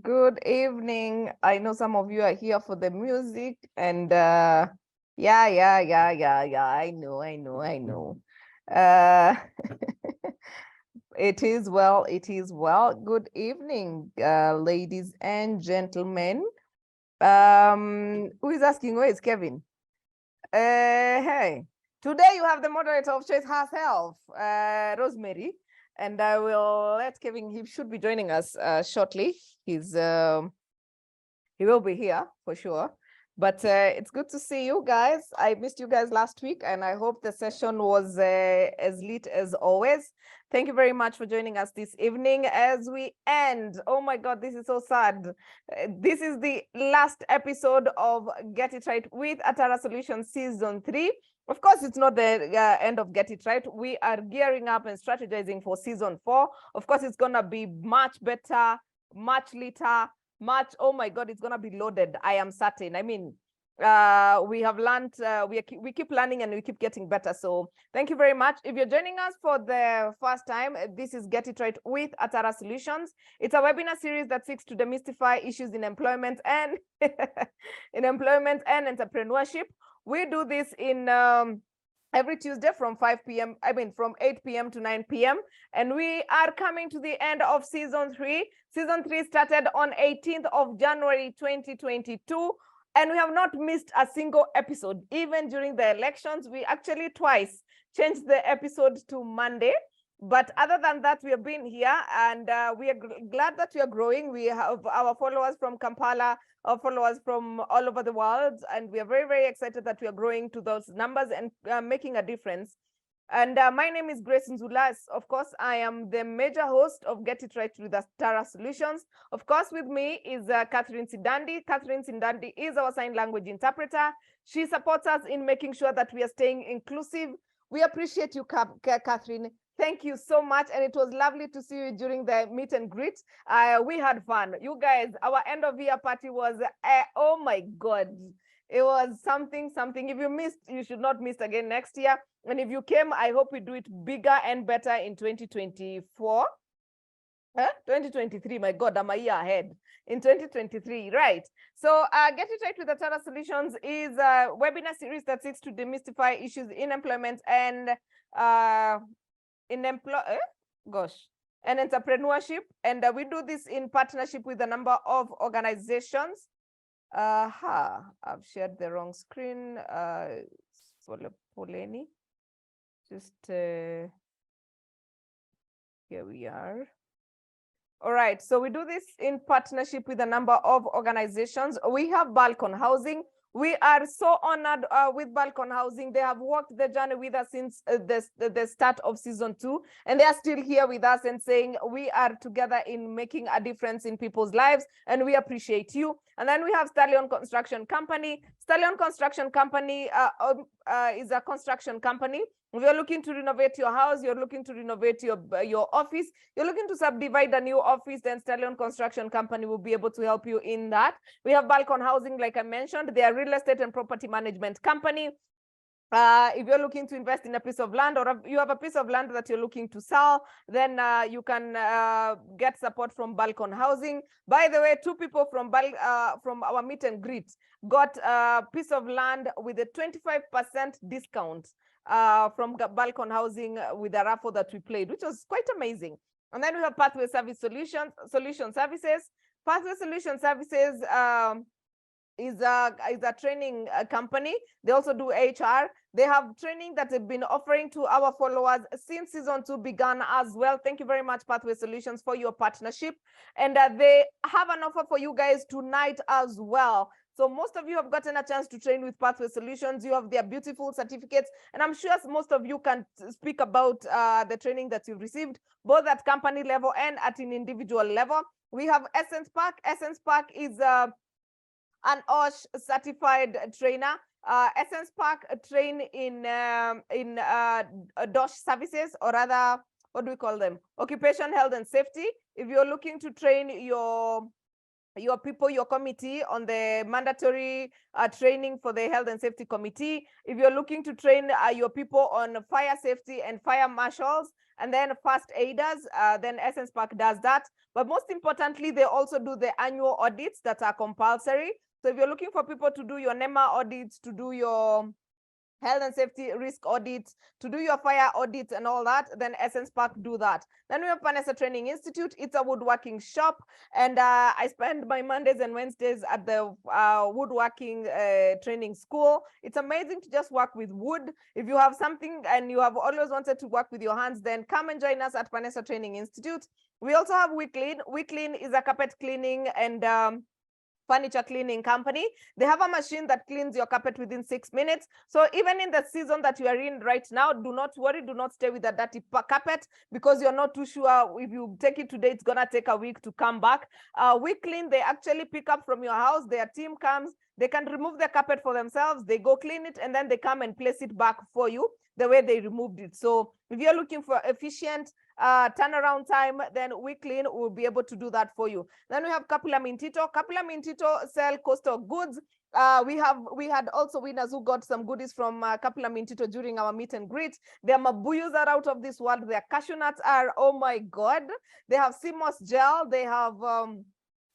Good evening. I know some of you are here for the music and yeah. I know. Uh it is well. Good evening, ladies and gentlemen. Who is asking? Where is Kevin? Hey, today you have the moderator of choice herself, Rosemary, and I will let Kevin, he should be joining us shortly. He will be here for sure. But it's good to see you guys. I missed you guys last week, and I hope the session was as lit as always. Thank you very much for joining us this evening as we end. Oh my God, this is so sad. This is the last episode of Get It Right with Atara Solutions Season 3. Of course, it's not the end of Get It Right. We are gearing up and strategizing for Season 4. Of course, it's going to be much better, much later, much. Oh my God, it's gonna be loaded. I am certain. I mean, we have learned, we keep learning and we keep getting better. So thank you very much. If you're joining us for the first time, this is Get It Right with Atara Solutions. It's a webinar series that seeks to demystify issues in employment and entrepreneurship. We do this in every Tuesday from 5 p.m. from 8 p.m. to 9 p.m. And we are coming to the end of Season 3. Season 3 started on 18th of January 2022. And we have not missed a single episode. Even during the elections, we actually twice changed the episode to Monday. But other than that, we have been here and we are glad that we are growing. We have our followers from Kampala, our followers from all over the world, and we are very, very excited that we are growing to those numbers and making a difference. And my name is Grace Nzulas. Of course, I am the major host of Get It Right with Atara Solutions. Of course, with me is Catherine Sindandi. Catherine Sindandi is our sign language interpreter. She supports us in making sure that we are staying inclusive. We appreciate you, Catherine. Thank you so much. And it was lovely to see you during the meet and greet. We had fun. You guys, our end of year party was, oh my God. It was something. If you missed, you should not miss again next year. And if you came, I hope we do it bigger and better in 2024. 2023, my God, I'm a year ahead. In 2023, right? So Get It Right with Atara Solutions is a webinar series that seeks to demystify issues in employment and and entrepreneurship. And we do this in partnership with a number of organizations. I've shared the wrong screen. Just here we are. All right, so we do this in partnership with a number of organizations. We have Balcon Housing. We are so honored with Balcon Housing. They have walked the journey with us since the start of Season 2, and they are still here with us and saying we are together in making a difference in people's lives, and we appreciate you. And then we have Stallion Construction Company. Stallion Construction Company is a construction company. If you're looking to renovate your house, you're looking to renovate your office, you're looking to subdivide a new office, then Stallion Construction Company will be able to help you in that. We have Balcon Housing, like I mentioned. They are real estate and property management company. If you're looking to invest in a piece of land, or you have a piece of land that you're looking to sell, then you can get support from Balcon Housing. By the way, 2 people from our meet and greet got a piece of land with a 25% discount from Balcon Housing with a raffle that we played, which was quite amazing. And then we have Pathway Service Solution Services. Pathway Solution Services is a training company. They also do HR. They have training that they've been offering to our followers since Season 2 began as well. Thank you very much, Pathway Solutions, for your partnership. And they have an offer for you guys tonight as well. So most of you have gotten a chance to train with Pathway Solutions. You have their beautiful certificates. And I'm sure most of you can speak about the training that you've received, both at company level and at an individual level. We have Essence Park. Essence Park is an OSH certified trainer. Essence Park train in DOSH services, or rather, what do we call them? Occupation, health, and safety. If you're looking to train your people, your committee on the mandatory training for the health and safety committee, if you're looking to train your people on fire safety and fire marshals, and then first aiders, then Essence Park does that. But most importantly, they also do the annual audits that are compulsory. So if you're looking for people to do your NEMA audits, to do your health and safety risk audits, to do your fire audits and all that, then Essence Park do that. Then we have Panessa Training Institute. It's a woodworking shop, and I spend my Mondays and Wednesdays at the woodworking training school. It's amazing to just work with wood. If you have something and you have always wanted to work with your hands, then come and join us at Panessa Training Institute. We also have WeClean. WeClean is a carpet cleaning and furniture cleaning company. They have a machine that cleans your carpet within 6 minutes. So even in the season that you are in right now, do not worry, do not stay with a dirty carpet because you're not too sure if you take it today, it's gonna take a week to come back. We clean, they actually pick up from your house, their team comes, they can remove the carpet for themselves, they go clean it, and then they come and place it back for you the way they removed it. So if you're looking for efficient turnaround time, then WeClean will be able to do that for you. Then we have Kapila Mintito. Kapila Mintito sell coastal goods. We had also winners who got some goodies from Kapila Mintito during our meet and greet. Their mabuyus are out of this world. Their cashew nuts are, oh my God. They have CMOS gel. They have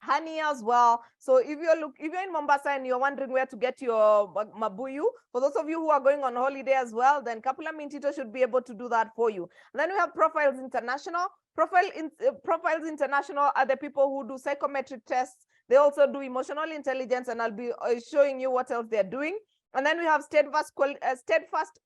honey as well. So if you're in Mombasa and you're wondering where to get your mabuyu, for those of you who are going on holiday as well, then Kapila Mintito should be able to do that for you. And then we have Profiles International. Profiles International are the people who do psychometric tests. They also do emotional intelligence, and I'll be showing you what else they're doing. And then we have Steadfast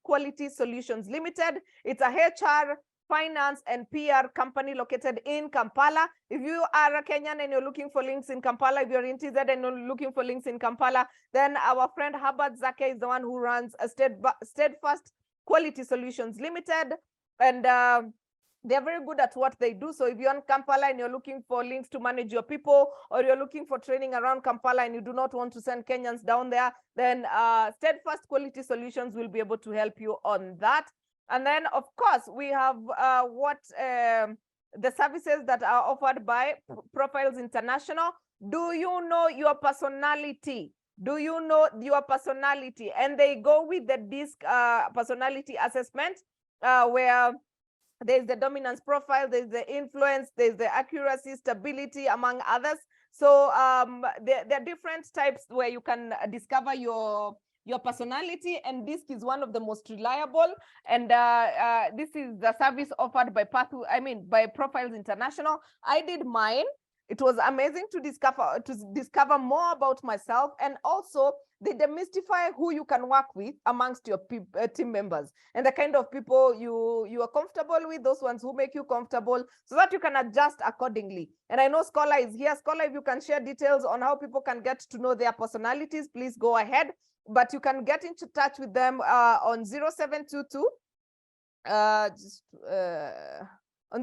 Quality Solutions Limited. It's a HR, finance, and PR company located in Kampala. If you are a Kenyan and you're looking for links in Kampala, if you're in TZ and you're looking for links in Kampala, then our friend Herbert Zake is the one who runs a Steadfast Quality Solutions Limited, and they're very good at what they do. So if you're in Kampala and you're looking for links to manage your people, or you're looking for training around Kampala and you do not want to send Kenyans down there, then Steadfast Quality Solutions will be able to help you on that. And then, of course, we have the services that are offered by Profiles International. Do you know your personality? Do you know your personality? And they go with the DISC personality assessment, where there's the dominance profile, there's the influence, there's the accuracy, stability, among others. So there are different types where you can discover your personality, and DISC is one of the most reliable, and this is the service offered by by Profiles International. I did mine. It was amazing to discover more about myself, and also they demystify who you can work with amongst your team members, and the kind of people you are comfortable with, those ones who make you comfortable, so that you can adjust accordingly. And I know Scholar is here. Scholar, if you can share details on how people can get to know their personalities, please go ahead. But you can get into touch with them on 0722 on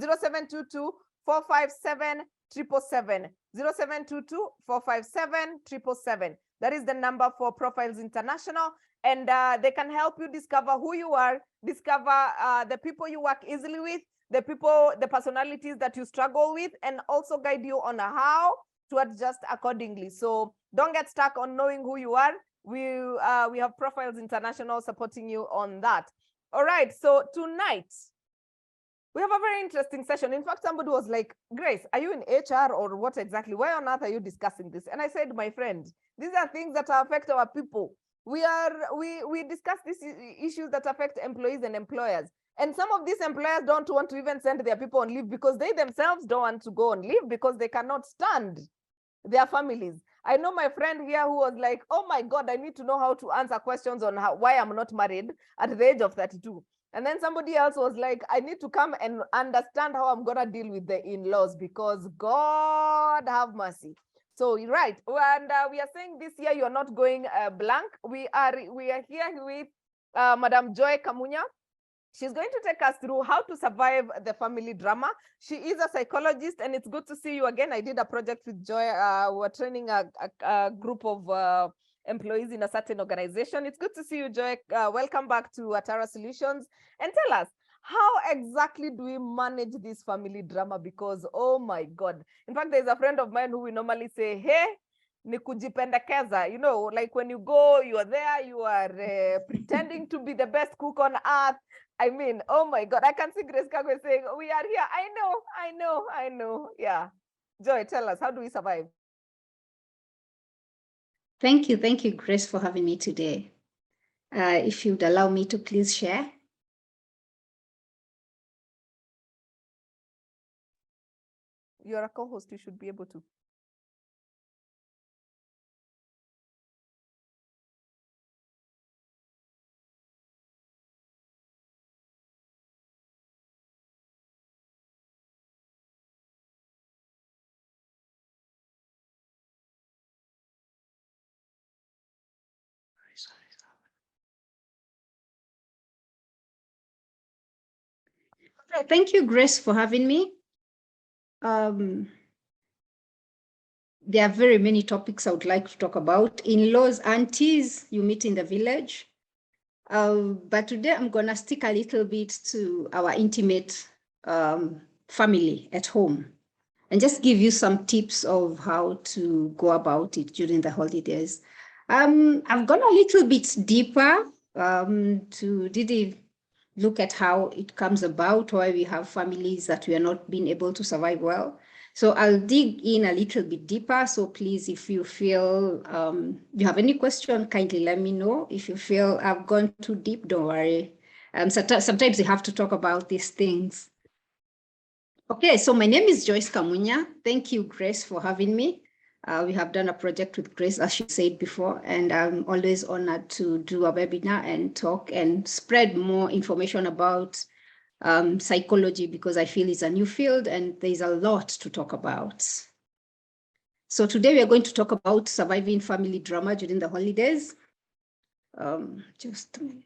0722 457 777, 0722 457 777. That is the number for Profiles International, and they can help you discover who you are, discover the people you work easily with, the personalities that you struggle with, and also guide you on how to adjust accordingly. So don't get stuck on knowing who you are. We have Profiles International supporting you on that. All right, so tonight we have a very interesting session. In fact, somebody was like, Grace, are you in HR or what exactly? Why on earth are you discussing this? And I said, my friend, these are things that affect our people. We discuss these issues that affect employees and employers. And some of these employers don't want to even send their people on leave because they themselves don't want to go on leave because they cannot stand their families. I know my friend here who was like, oh my God, I need to know how to answer questions on why I'm not married at the age of 32. And then somebody else was like, I need to come and understand how I'm gonna deal with the in-laws because God have mercy. So, right, and we are saying this year you're not going blank. We are here with Madam Joy Kamunya. She's going to take us through how to survive the family drama. She is a psychologist, and it's good to see you again. I did a project with Joy. We're training a group of employees in a certain organization. It's good to see you, Joy. Welcome back to Atara Solutions. And tell us, how exactly do we manage this family drama? Because, oh my God. In fact, there's a friend of mine who we normally say, hey, ni kujipendekeza, you know, like when you go, you are there, you are pretending to be the best cook on earth, I mean, oh my God, I can see Grace Kagwe saying, we are here. I know. Yeah. Joy, tell us, how do we survive? Thank you, Grace, for having me today. If you'd allow me to please share. You're a co-host, you should be able to. Thank you, Grace, for having me. There are very many topics I would like to talk about. In-laws, aunties you meet in the village. But today I'm going to stick a little bit to our intimate family at home and just give you some tips of how to go about it during the holidays. I've gone a little bit deeper to really look at how it comes about, why we have families that we are not being able to survive well. So I'll dig in a little bit deeper. So please, if you feel you have any question, kindly let me know. If you feel I've gone too deep, don't worry. Sometimes you have to talk about these things. Okay, so my name is Joyce Kamunya. Thank you, Grace, for having me. We have done a project with Grace, as she said before, and I'm always honored to do a webinar and talk and spread more information about psychology, because I feel it's a new field and there's a lot to talk about. So today we are going to talk about surviving family drama during the holidays. Just a minute.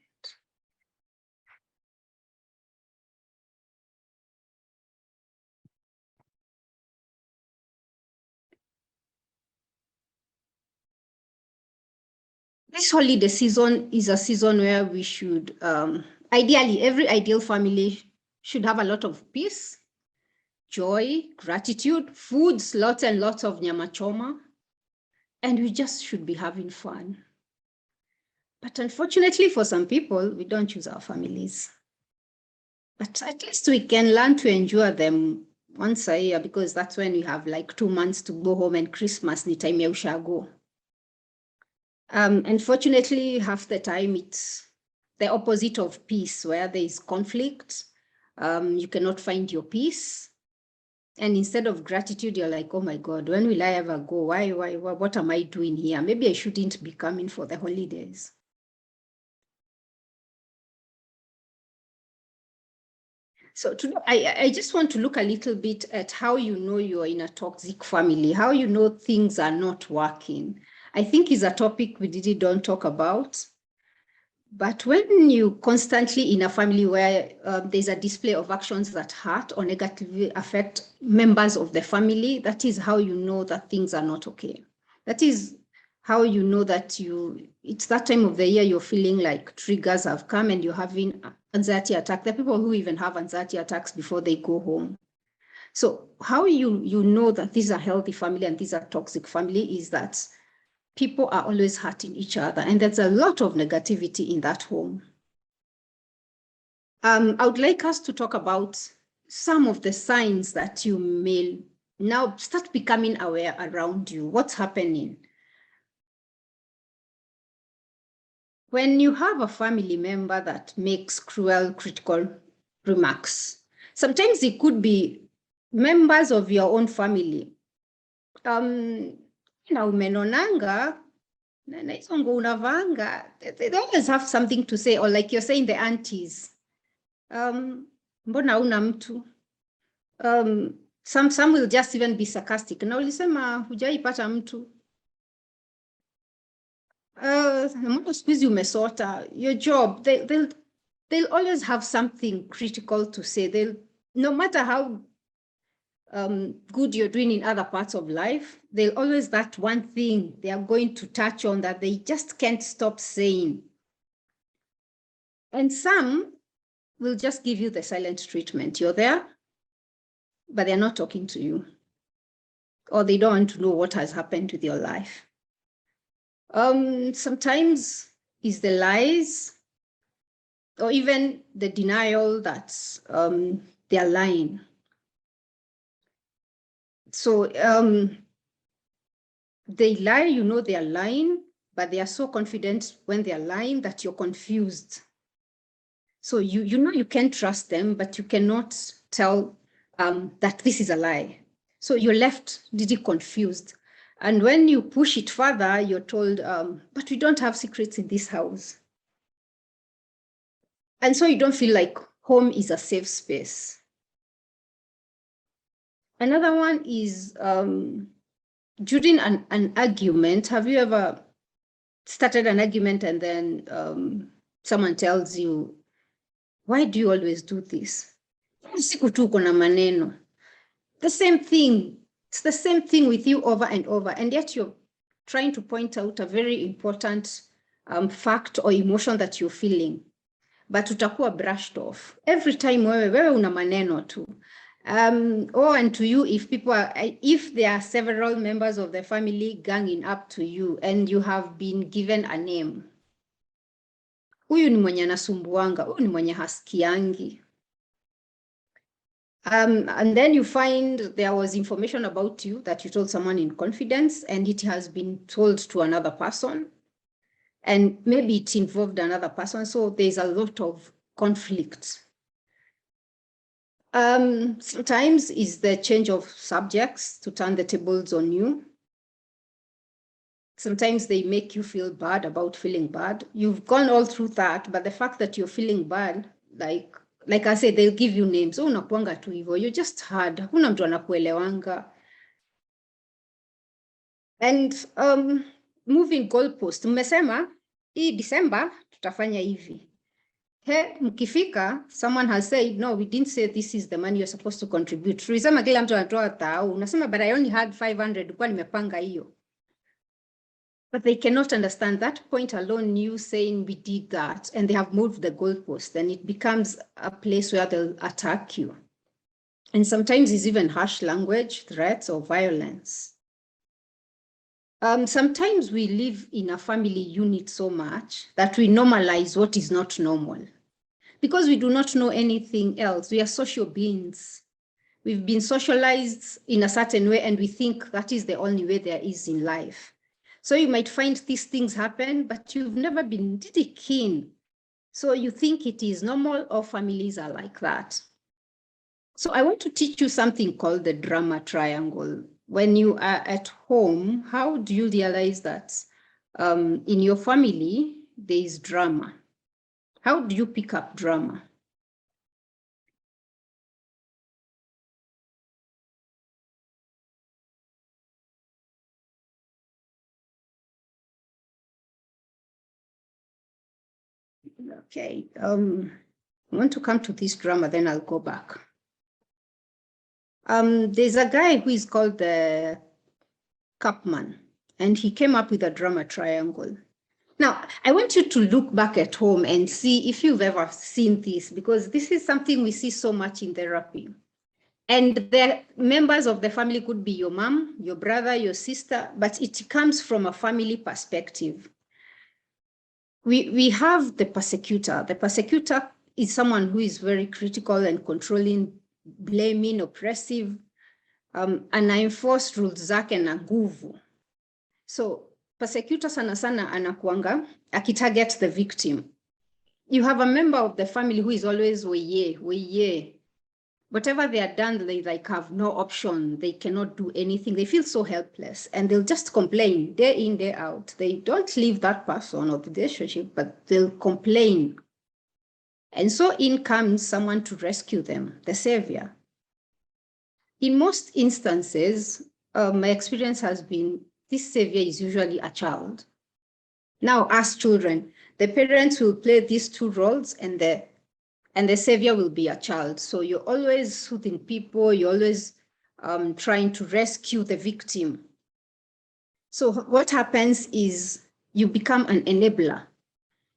This holiday season is a season where we should, ideally, every ideal family should have a lot of peace, joy, gratitude, foods, lots and lots of nyama choma, and we just should be having fun. But unfortunately, for some people, we don't choose our families. But at least we can learn to enjoy them once a year, because that's when we have like 2 months to go home, and Christmas ni time ya ushago. Unfortunately, half the time it's the opposite of peace, where there is conflict. You cannot find your peace. And instead of gratitude, you're like, oh my God, when will I ever go? Why, what am I doing here? Maybe I shouldn't be coming for the holidays. So today, I just want to look a little bit at how you know you're in a toxic family, how you know things are not working. I think is a topic we really don't talk about. But when you constantly in a family where there's a display of actions that hurt or negatively affect members of the family, that is how you know that things are not okay. That is how you know that it's that time of the year you're feeling like triggers have come and you're having anxiety attack. There are people who even have anxiety attacks before they go home. So how you know that these are healthy family and these are toxic family is that people are always hurting each other, and there's a lot of negativity in that home. I would like us to talk about some of the signs that you may now start becoming aware around you. What's happening? When you have a family member that makes cruel, critical remarks, sometimes it could be members of your own family. Umenonanga, they always have something to say, or like you're saying, the aunties. Mbona una mtu? Some will just even be sarcastic. Na ulisema hujaipata mtu. Mbona siku hizi umesota? Your job, they'll always have something critical to say. No matter how good you're doing in other parts of life, they'll always that one thing they are going to touch on that they just can't stop saying. And some will just give you the silent treatment. You're there, but they're not talking to you, or they don't want to know what has happened with your life. Sometimes it's the lies. or even the denial that they are lying. So they lie, you know they are lying, but they are so confident when they are lying that you're confused. So you know you can't trust them, but you cannot tell that this is a lie. So you're left really confused. And when you push it further, you're told, but we don't have secrets in this house. And so you don't feel like home is a safe space. Another one is during an argument. Have you ever started an argument and then someone tells you, why do you always do this? Siku tu uko na maneno. The same thing. It's the same thing with you over and over. And yet you're trying to point out a very important fact or emotion that you're feeling. But utakuwa brushed off. Every time wewe una maneno tu. And to you, if there are several members of the family ganging up to you and you have been given a name, huyu ni mwenye anasumbuanga, huyu ni mwenye hasikiangi. And then you find there was information about you that you told someone in confidence and it has been told to another person. And maybe it involved another person. So there's a lot of conflict. Sometimes is the change of subjects to turn the tables on you. Sometimes they make you feel bad about feeling bad. You've gone all through that, but the fact that you're feeling bad, like I said, they'll give you names. Oh, unakuanga tu hivyo. You're just hard. Hakuna mtu anakuelewanga. And moving goalpost. Mmesema, hii December, tutafanya hivi. Mkifika, someone has said, no, we didn't say this is the money you're supposed to contribute. Tulisema kila mtu anatoa 1,000. Unasema, but I only had 500. Kwa nimepanga hiyo. But they cannot understand that point alone, you saying we did that, and they have moved the goalpost, and it becomes a place where they'll attack you. And sometimes it's even harsh language, threats, or violence. Sometimes we live in a family unit so much that we normalize what is not normal. Because we do not know anything else. We are social beings. We've been socialized in a certain way, and we think that is the only way there is in life. So you might find these things happen, but you've never been really keen. So you think it is normal, or families are like that. So I want to teach you something called the drama triangle. When you are at home, how do you realize that in your family, there is drama? How do you pick up drama? Okay, I want to come to this drama, then I'll go back. There's a guy who is called the Kapman, and he came up with a drama triangle. Now, I want you to look back at home and see if you've ever seen this, because this is something we see so much in therapy. And the members of the family could be your mom, your brother, your sister, but it comes from a family perspective. We have the persecutor. The persecutor is someone who is very critical and controlling, blaming, oppressive, anaenforce rules zake na nguvu. So persecutor sana sana anakuanga akitarget the victim. You have a member of the family who is always weye. Whatever they are done, they have no option. They cannot do anything. They feel so helpless, and they'll just complain day in, day out. They don't leave that person or the relationship, but they'll complain. And so in comes someone to rescue them, the savior. In most instances, my experience has been this savior is usually a child. Now, as children, the parents will play these two roles, and the savior will be a child. So you're always soothing people, you're always trying to rescue the victim. So what happens is you become an enabler,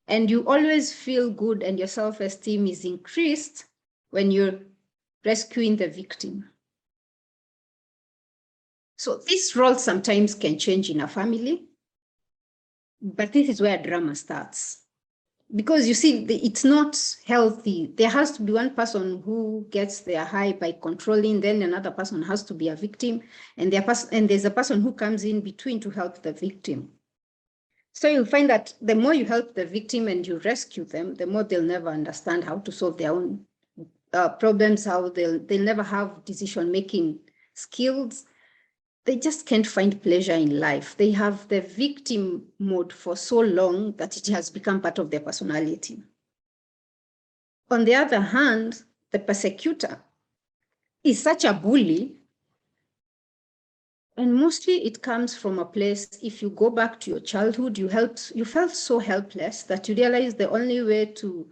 and you always feel good, and your self-esteem is increased when you're rescuing the victim. So this role sometimes can change in a family, but this is where drama starts. because you see, it's not healthy. There has to be one person who gets their high by controlling, then another person has to be a victim, and there's a person who comes in between to help the victim. So you'll find that the more you help the victim and you rescue them, the more they'll never understand how to solve their own problems, how they'll never have decision-making skills. They just can't find pleasure in life. They have the victim mode for so long that it has become part of their personality. On the other hand, the persecutor is such a bully, and mostly it comes from a place, if you go back to your childhood, you felt so helpless that you realize the only way to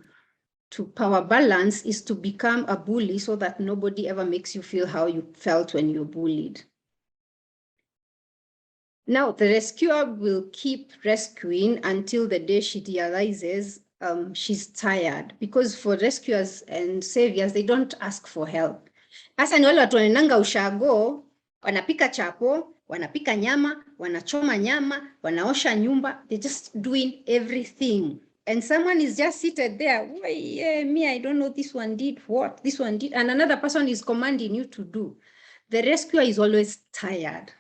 power balance is to become a bully so that nobody ever makes you feel how you felt when you're bullied. Now, the rescuer will keep rescuing until the day she realizes she's tired, because for rescuers and saviors, they don't ask for help. Hasa ni wale watu wanaendanga ushago, wanapika chapo, wanapika nyama, wanachoma nyama, wanaosha nyumba, they're just doing everything. And someone is just seated there, me, I don't know, this one did what, this one did, and another person is commanding you to do. The rescuer is always tired.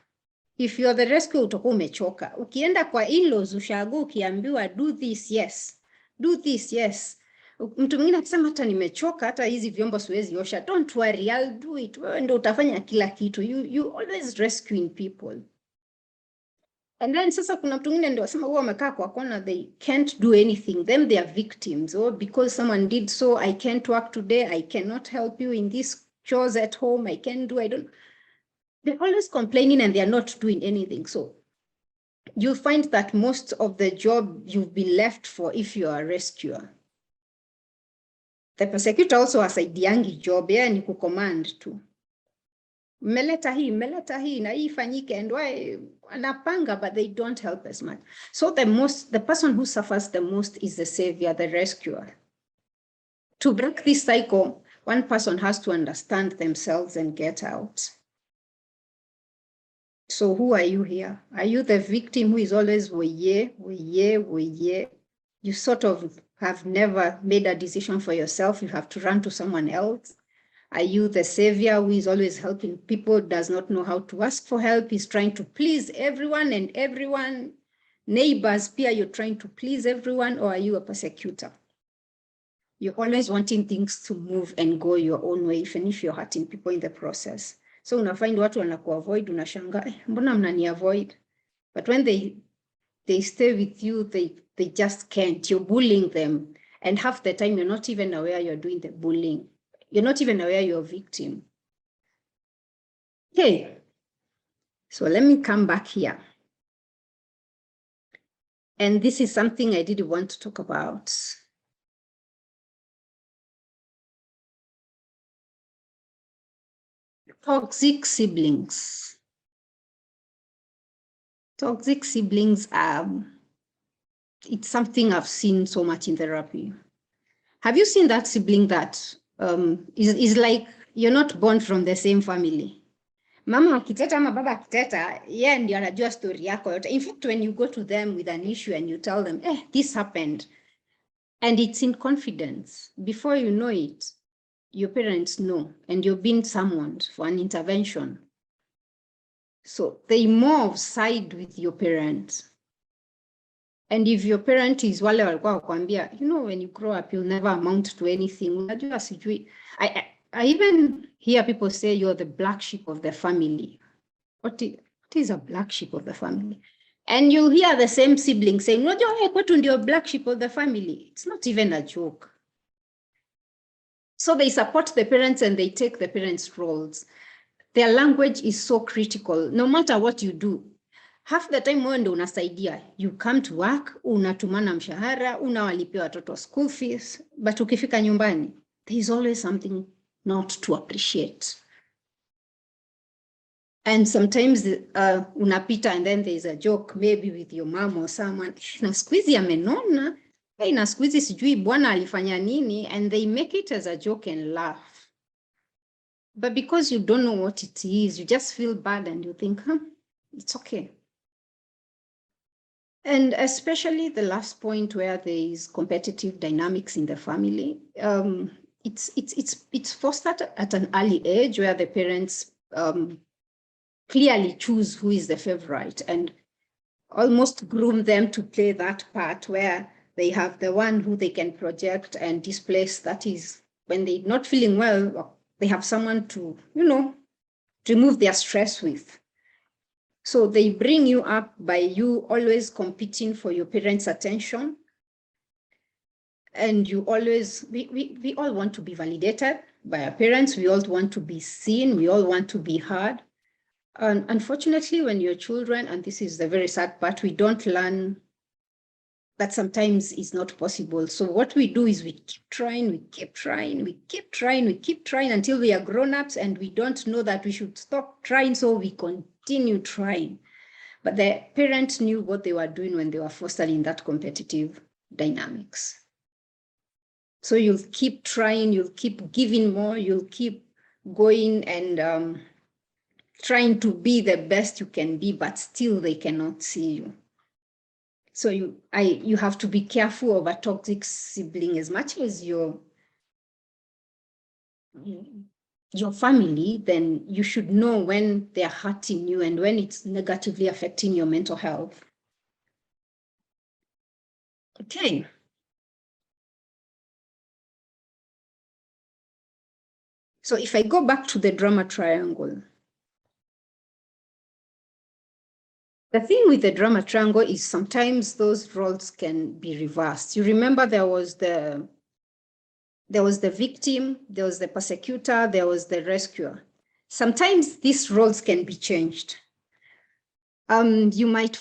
If you're the rescuer, utakuwa umechoka. Ukienda kwa in-laws ushago, ukiambiwa do this, yes. Do this, yes. Mtu mwingine akisema hata nimechoka, hata hizi vyombo siwezi osha. Don't worry, I'll do it. Wewe ndio utafanya kila kitu. You always rescuing people. And then sasa kuna mtu mwingine ndio wasema wao wamekaa kwa kona, they can't do anything. Them they are victims. Oh, because someone did so, I can't work today. I cannot help you in these chores at home. I can't do, I don't. They're always complaining and they're not doing anything. So you'll find that most of the job you've been left for if you're a rescuer. The persecutor also hasaidiangi job, yeye ni kucommand tu. Mmeleta hii na hii ifanyike, and why anapanga, but they don't help as much. So the person who suffers the most is the savior, the rescuer. To break this cycle, one person has to understand themselves and get out. So who are you here? Are you the victim who is always woye? You sort of have never made a decision for yourself. You have to run to someone else. Are you the savior who is always helping people, does not know how to ask for help, is trying to please everyone and everyone? Neighbors, peer, you're trying to please everyone, or are you a persecutor? You're always wanting things to move and go your own way, even if you're hurting people in the process. So unafind watu wanakuavoid, unashanga, mbona mnani avoid? But when they stay with you, they just can't. You're bullying them. And half the time, you're not even aware you're doing the bullying. You're not even aware you're a victim. Okay. So let me come back here. And this is something I did want to talk about. Toxic siblings. Toxic siblings it's something I've seen so much in therapy. Have you seen that sibling that is like you're not born from the same family? Mama akiteta ama baba akiteta, yeah, ndio anajua story yako yote. In fact, when you go to them with an issue and you tell them, this happened, and it's in confidence, before you know it, your parents know, and you've been summoned for an intervention. So they more side with your parents. And if your parent is wale walikuwa wakwambia, when you grow up, you'll never amount to anything. Unajua sijui. I even hear people say you're the black sheep of the family. What is a black sheep of the family? And you'll hear the same sibling saying, unajua kwetu ndio black sheep of the family. It's not even a joke. So they support the parents and they take the parents' roles. Their language is so critical. No matter what you do, half the time wewe ndio unasaidia. You come to work, unatumana mshahara, unawalipia watoto school fees, but ukifika nyumbani, there is always something not to appreciate. And sometimes unapita and then there is a joke maybe with your mom or someone, na siku hizi amenona, na siku hizi sijui bwana alifanya nini, and they make it as a joke and laugh. But because you don't know what it is, you just feel bad and you think, it's okay. And especially the last point where there is competitive dynamics in the family, it's fostered at an early age where the parents clearly choose who is the favorite and almost groom them to play that part where they have the one who they can project and displace. That is, when they're not feeling well, they have someone to, remove their stress with. So they bring you up by you always competing for your parents' attention. And you always, we all want to be validated by our parents. We all want to be seen. We all want to be heard. And unfortunately, when you're children, and this is the very sad part, we don't learn that sometimes it's not possible. So what we do is we keep trying, we keep trying, we keep trying, we keep trying until we are grown-ups and we don't know that we should stop trying, so we continue trying. But the parents knew what they were doing when they were fostering that competitive dynamics. So you'll keep trying, you'll keep giving more, you'll keep going and trying to be the best you can be, but still they cannot see you. So you have to be careful of a toxic sibling as much as your family. Then you should know when they're hurting you and when it's negatively affecting your mental health. Okay. So if I go back to the drama triangle, the thing with the drama triangle is sometimes those roles can be reversed. You remember there was the victim, there was the persecutor, there was the rescuer. Sometimes these roles can be changed. You might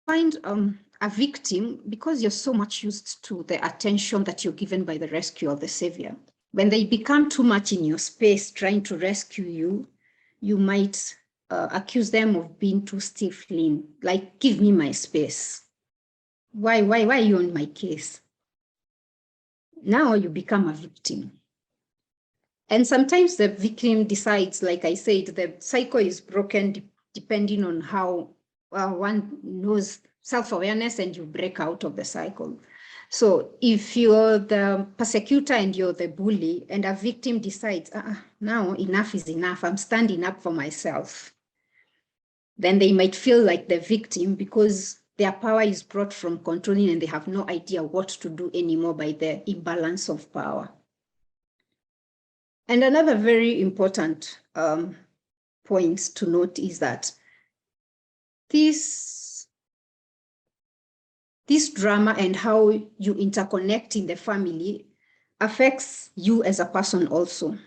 find a victim, because you're so much used to the attention that you're given by the rescuer or the savior. When they become too much in your space trying to rescue you, you might accuse them of being too stifling, like, give me my space. Why are you on my case? Now you become a victim. And sometimes the victim decides, like I said, the cycle is broken depending on how one knows self-awareness, and you break out of the cycle. So if you're the persecutor and you're the bully, and a victim decides, now enough is enough, I'm standing up for myself, then they might feel like the victim because their power is brought from controlling and they have no idea what to do anymore by the imbalance of power. And another very important point to note is that this drama and how you interconnect in the family affects you as a person also.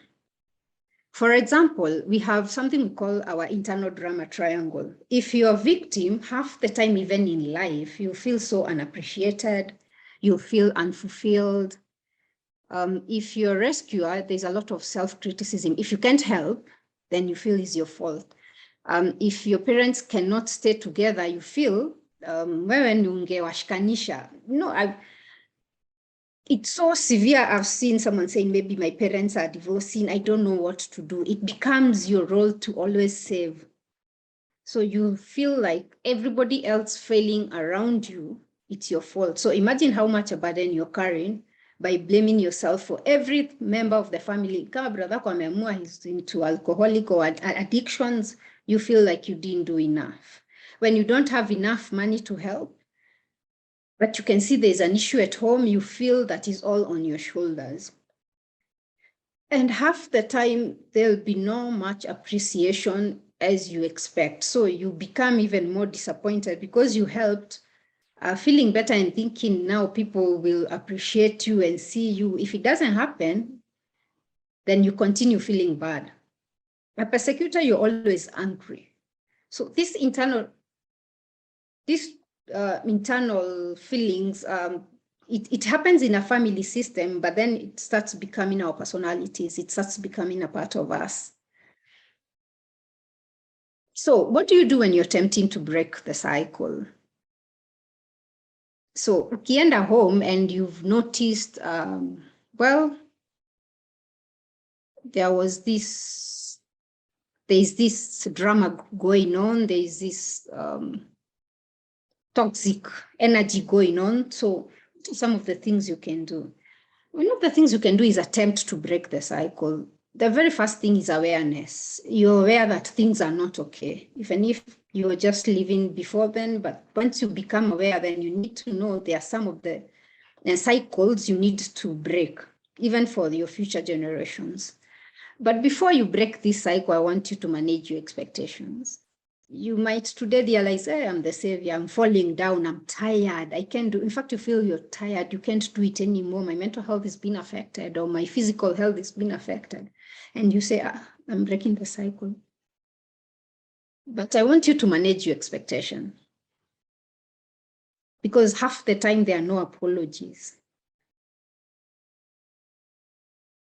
For example, we have something we call our internal drama triangle. If you're a victim, half the time, even in life, you feel so unappreciated, you feel unfulfilled. If you're a rescuer, there's a lot of self-criticism. If you can't help, then you feel it's your fault. If your parents cannot stay together, you feel, it's so severe. I've seen someone saying, maybe my parents are divorcing, I don't know what to do. It becomes your role to always save. So you feel like everybody else failing around you, it's your fault. So imagine how much a burden you're carrying by blaming yourself for every member of the family. Kama brother kwa ameamua he's into alcoholic or addictions, you feel like you didn't do enough. When you don't have enough money to help, but you can see there's an issue at home, you feel that is all on your shoulders. And half the time, there'll be no much appreciation as you expect. So you become even more disappointed because you helped, feeling better and thinking now people will appreciate you and see you. If it doesn't happen, then you continue feeling bad. A persecutor, you're always angry. So this internal feelings, it happens in a family system, but then it starts becoming our personalities. It starts becoming a part of us. So what do you do when you're attempting to break the cycle? So ukienda home and you've noticed, well, there's this drama going on. There's this toxic energy going on. So some of the things you can do. One of the things you can do is attempt to break the cycle. The very first thing is awareness. You're aware that things are not okay, even if you're just living before then. But once you become aware, then you need to know there are some of the cycles you need to break, even for your future generations. But before you break this cycle, I want you to manage your expectations. You might today realize, hey, I'm the savior, I'm falling down, I'm tired, I can't do, in fact, you feel you're tired, you can't do it anymore, my mental health has been affected, or my physical health has been affected. And you say, I'm breaking the cycle. But I want you to manage your expectation. Because half the time there are no apologies.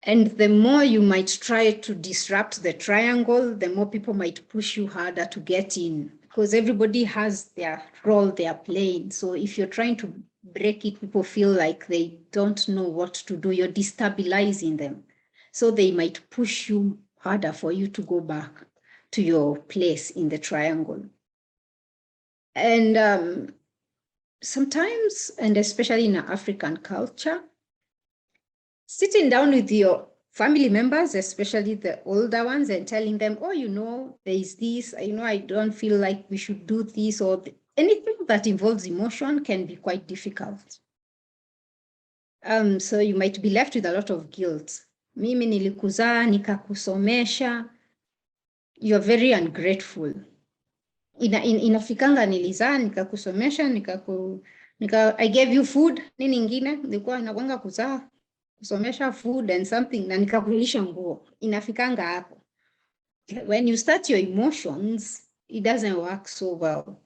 And the more you might try to disrupt the triangle, the more people might push you harder to get in, because everybody has their role they are playing. So if you're trying to break it, people feel like they don't know what to do. You're destabilizing them. So they might push you harder for you to go back to your place in the triangle. And sometimes, and especially in African culture, sitting down with your family members, especially the older ones, and telling them, oh, there is this, I don't feel like we should do this, or anything that involves emotion can be quite difficult. So you might be left with a lot of guilt. Mimi nilikuzaa, nikakusomesha. You're very ungrateful. Inafikanga nilizaa, nikakusomesha, I gave you food, nini ingine, nilikuwa nakwanga kuzaa, kusomesha, food and something, na nikakulisha nguo. Inafikanga hapo. When you start your emotions, it doesn't work so well.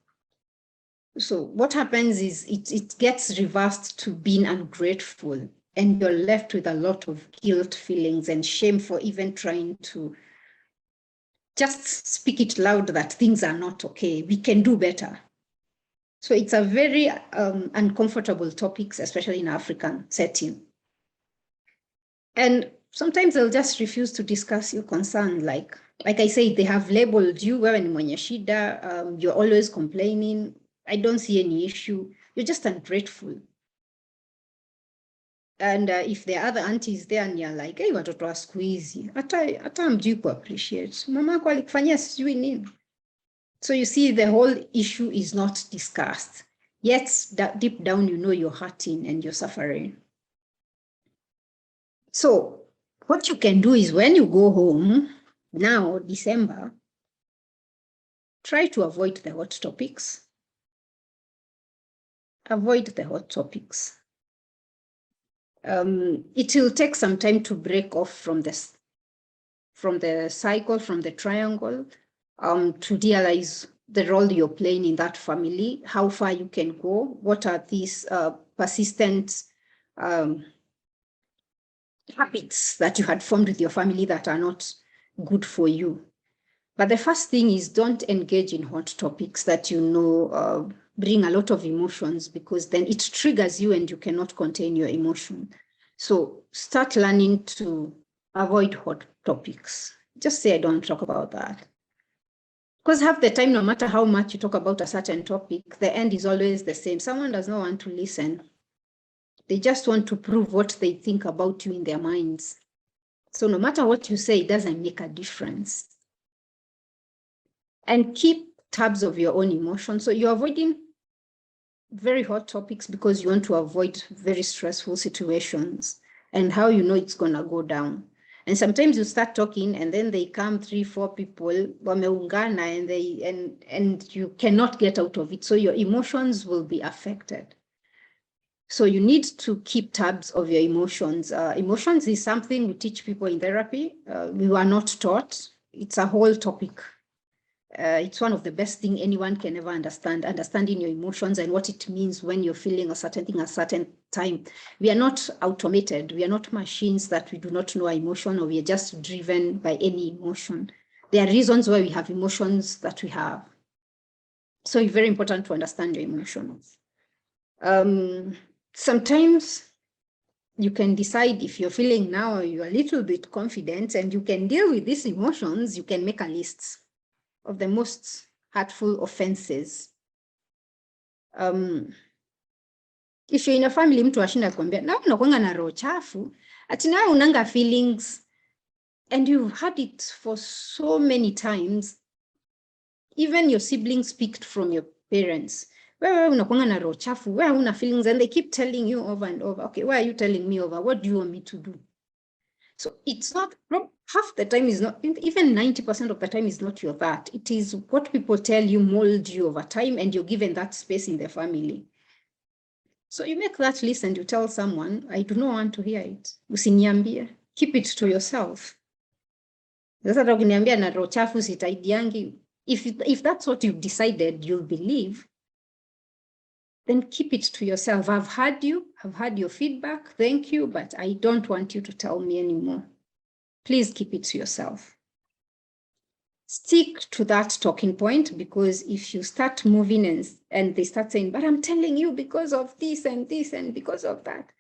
So what happens is it gets reversed to being ungrateful, and you're left with a lot of guilt feelings and shame for even trying to just speak it loud that things are not okay. We can do better. So it's a very uncomfortable topic, especially in African setting. And sometimes they'll just refuse to discuss your concern. Like I say, they have labeled you, wewe ni mwenye shida, you're always complaining. I don't see any issue. You're just ungrateful. And if there are other aunties there and you're like, hey, watoto wa siku hizi, hata hamjui kuappreciate. Mama yako alikufanyia sijui nini. So you see, the whole issue is not discussed. Yet deep down, you're hurting and you're suffering. So what you can do is when you go home, now, December, try to avoid the hot topics. Avoid the hot topics. It will take some time to break off from the cycle, from the triangle, to realize the role you're playing in that family, how far you can go, what are these persistent habits that you had formed with your family that are not good for you. But the first thing is don't engage in hot topics that bring a lot of emotions, because then it triggers you and you cannot contain your emotion. So start learning to avoid hot topics. Just say, I don't talk about that. Because half the time, no matter how much you talk about a certain topic, the end is always the same. Someone does not want to listen. They just want to prove what they think about you in their minds. So no matter what you say, it doesn't make a difference. And keep tabs of your own emotions. So you're avoiding very hot topics because you want to avoid very stressful situations and how it's going to go down. And sometimes you start talking and then they come 3-4 people, wameungana, and you cannot get out of it. So your emotions will be affected. So you need to keep tabs of your emotions. Emotions is something we teach people in therapy. We were not taught. It's a whole topic. It's one of the best things anyone can ever understanding your emotions and what it means when you're feeling a certain thing at a certain time. We are not automated. We are not machines that we do not know our emotion, or we are just driven by any emotion. There are reasons why we have emotions that we have. So it's very important to understand your emotions. Sometimes you can decide, if you're feeling now you're a little bit confident and you can deal with these emotions, you can make a list of the most hurtful offenses If you're in a family, mtu ashinda kwambia, na unakuanga na roho chafu, ati nawe unanga feelings, and you've had it for so many times. Even your siblings speak from your parents. Wewe unakuanga na roho chafu, wewe una feelings, and they keep telling you over and over, okay, why are you telling me over? What do you want me to do? So it's not, half the time is not, even 90% of the time is not your that. It is what people tell you mold you over time, and you're given that space in the family. So you make that list and you tell someone, I do not want to hear it. Usiniambie. Keep it to yourself. Sasa ukiniambia na roho chafu sitaidiangi, if that's what you've decided you'll believe, then keep it to yourself. I've heard you, I've heard your feedback, thank you, but I don't want you to tell me anymore. Please keep it to yourself. Stick to that talking point, because if you start moving and they start saying, but I'm telling you because of this and this and because of that,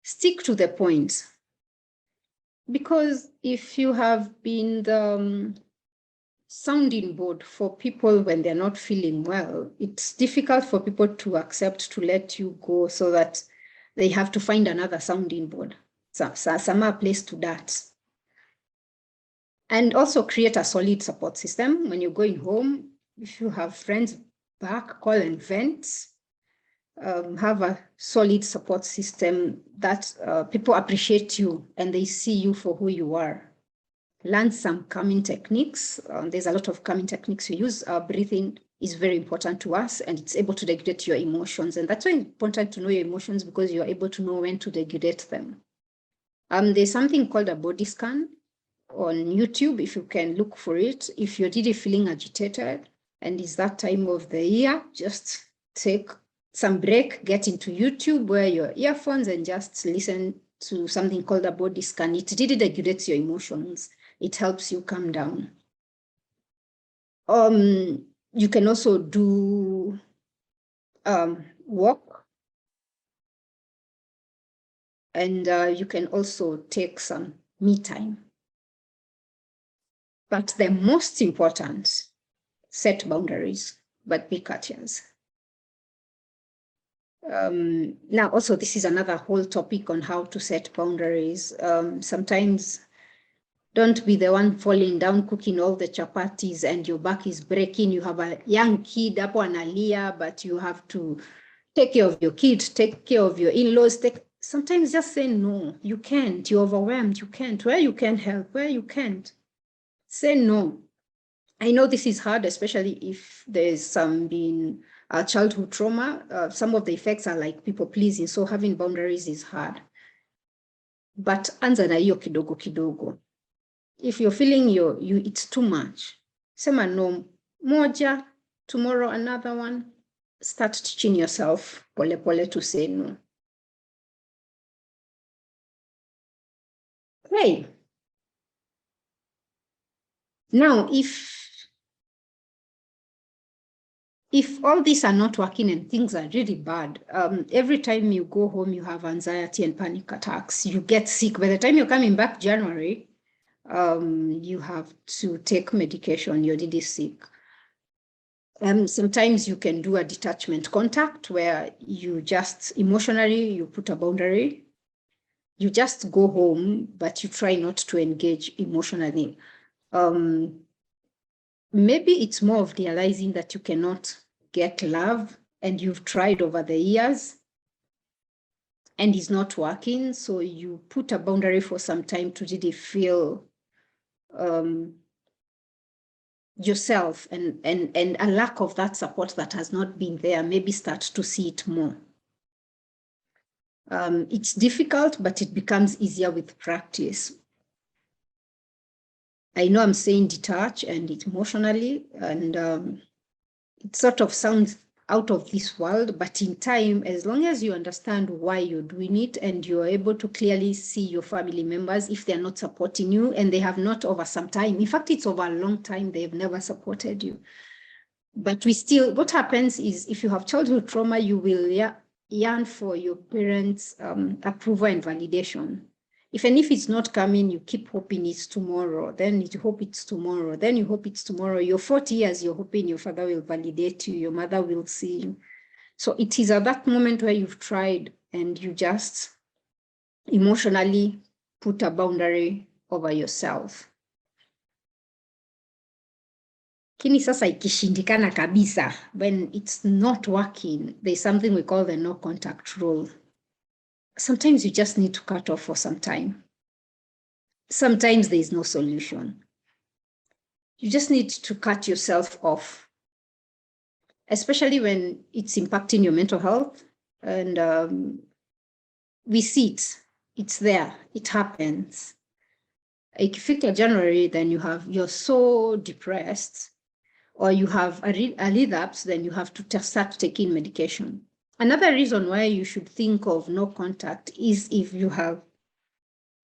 stick to the point. Because if you have been the sounding board for people when they're not feeling well, it's difficult for people to accept to let you go, so that they have to find another sounding board, some place to that. And also create a solid support system. When you're going home, if you have friends back, call and vent. Have a solid support system that people appreciate you and they see you for who you are. Learn some calming techniques. There's a lot of calming techniques we use. Breathing is very important to us, and it's able to regulate your emotions. And that's why it's important to know your emotions, because you're able to know when to regulate them. There's something called a body scan on YouTube, if you can look for it. If you're really feeling agitated and it's that time of the year, just take some break, get into YouTube, wear your earphones and just listen to something called a body scan. It really regulates your emotions. It helps you calm down. You can also do walk, and you can also take some me time. But the most important, set boundaries, but be courteous. Now, also, this is another whole topic on how to set boundaries. Sometimes don't be the one falling down, cooking all the chapatis and your back is breaking. You have a young kid up on Aliyah, but you have to take care of your kid, take care of your in-laws. Sometimes just say no, you can't, you're overwhelmed, you can't. Where you can help, where you can't, say no. I know this is hard, especially if there's some been childhood trauma. Some of the effects are like people pleasing, so having boundaries is hard. But anza na hiyo kidogo kidogo. If you're feeling it's too much, sema no moja, tomorrow another one. Start teaching yourself pole pole to say no. Okay. Now, if all these are not working and things are really bad, every time you go home, you have anxiety and panic attacks. You get sick. By the time you're coming back January, you have to take medication. You're really sick. Sometimes you can do a detachment contact where you just emotionally, you put a boundary. You just go home, but you try not to engage emotionally. Maybe it's more of realizing that you cannot get love and you've tried over the years and it's not working. So you put a boundary for some time to really feel yourself, and a lack of that support that has not been there, maybe start to see it more. It's difficult, but it becomes easier with practice. I know I'm saying detach and emotionally, and it sort of sounds out of this world, but in time, as long as you understand why you're doing it and you're able to clearly see your family members, if they're not supporting you and they have not over some time, in fact, it's over a long time, they've never supported you. But what happens is if you have childhood trauma, you will yearn for your parents' approval and validation. If it's not coming, you keep hoping it's tomorrow. Then you hope it's tomorrow. Then you hope it's tomorrow. You're 40 years, you're hoping your father will validate you. Your mother will see you. So it is at that moment where you've tried and you just emotionally put a boundary over yourself. Lakini sasa ikishindikana kabisa, when it's not working, there's something we call the no contact rule. Sometimes you just need to cut off for some time. Sometimes there is no solution. You just need to cut yourself off, especially when it's impacting your mental health. And we see it, it's there, it happens. Ikifika January, then you're so depressed, or you have a relapse, then you have to start taking medication. Another reason why you should think of no contact is if you have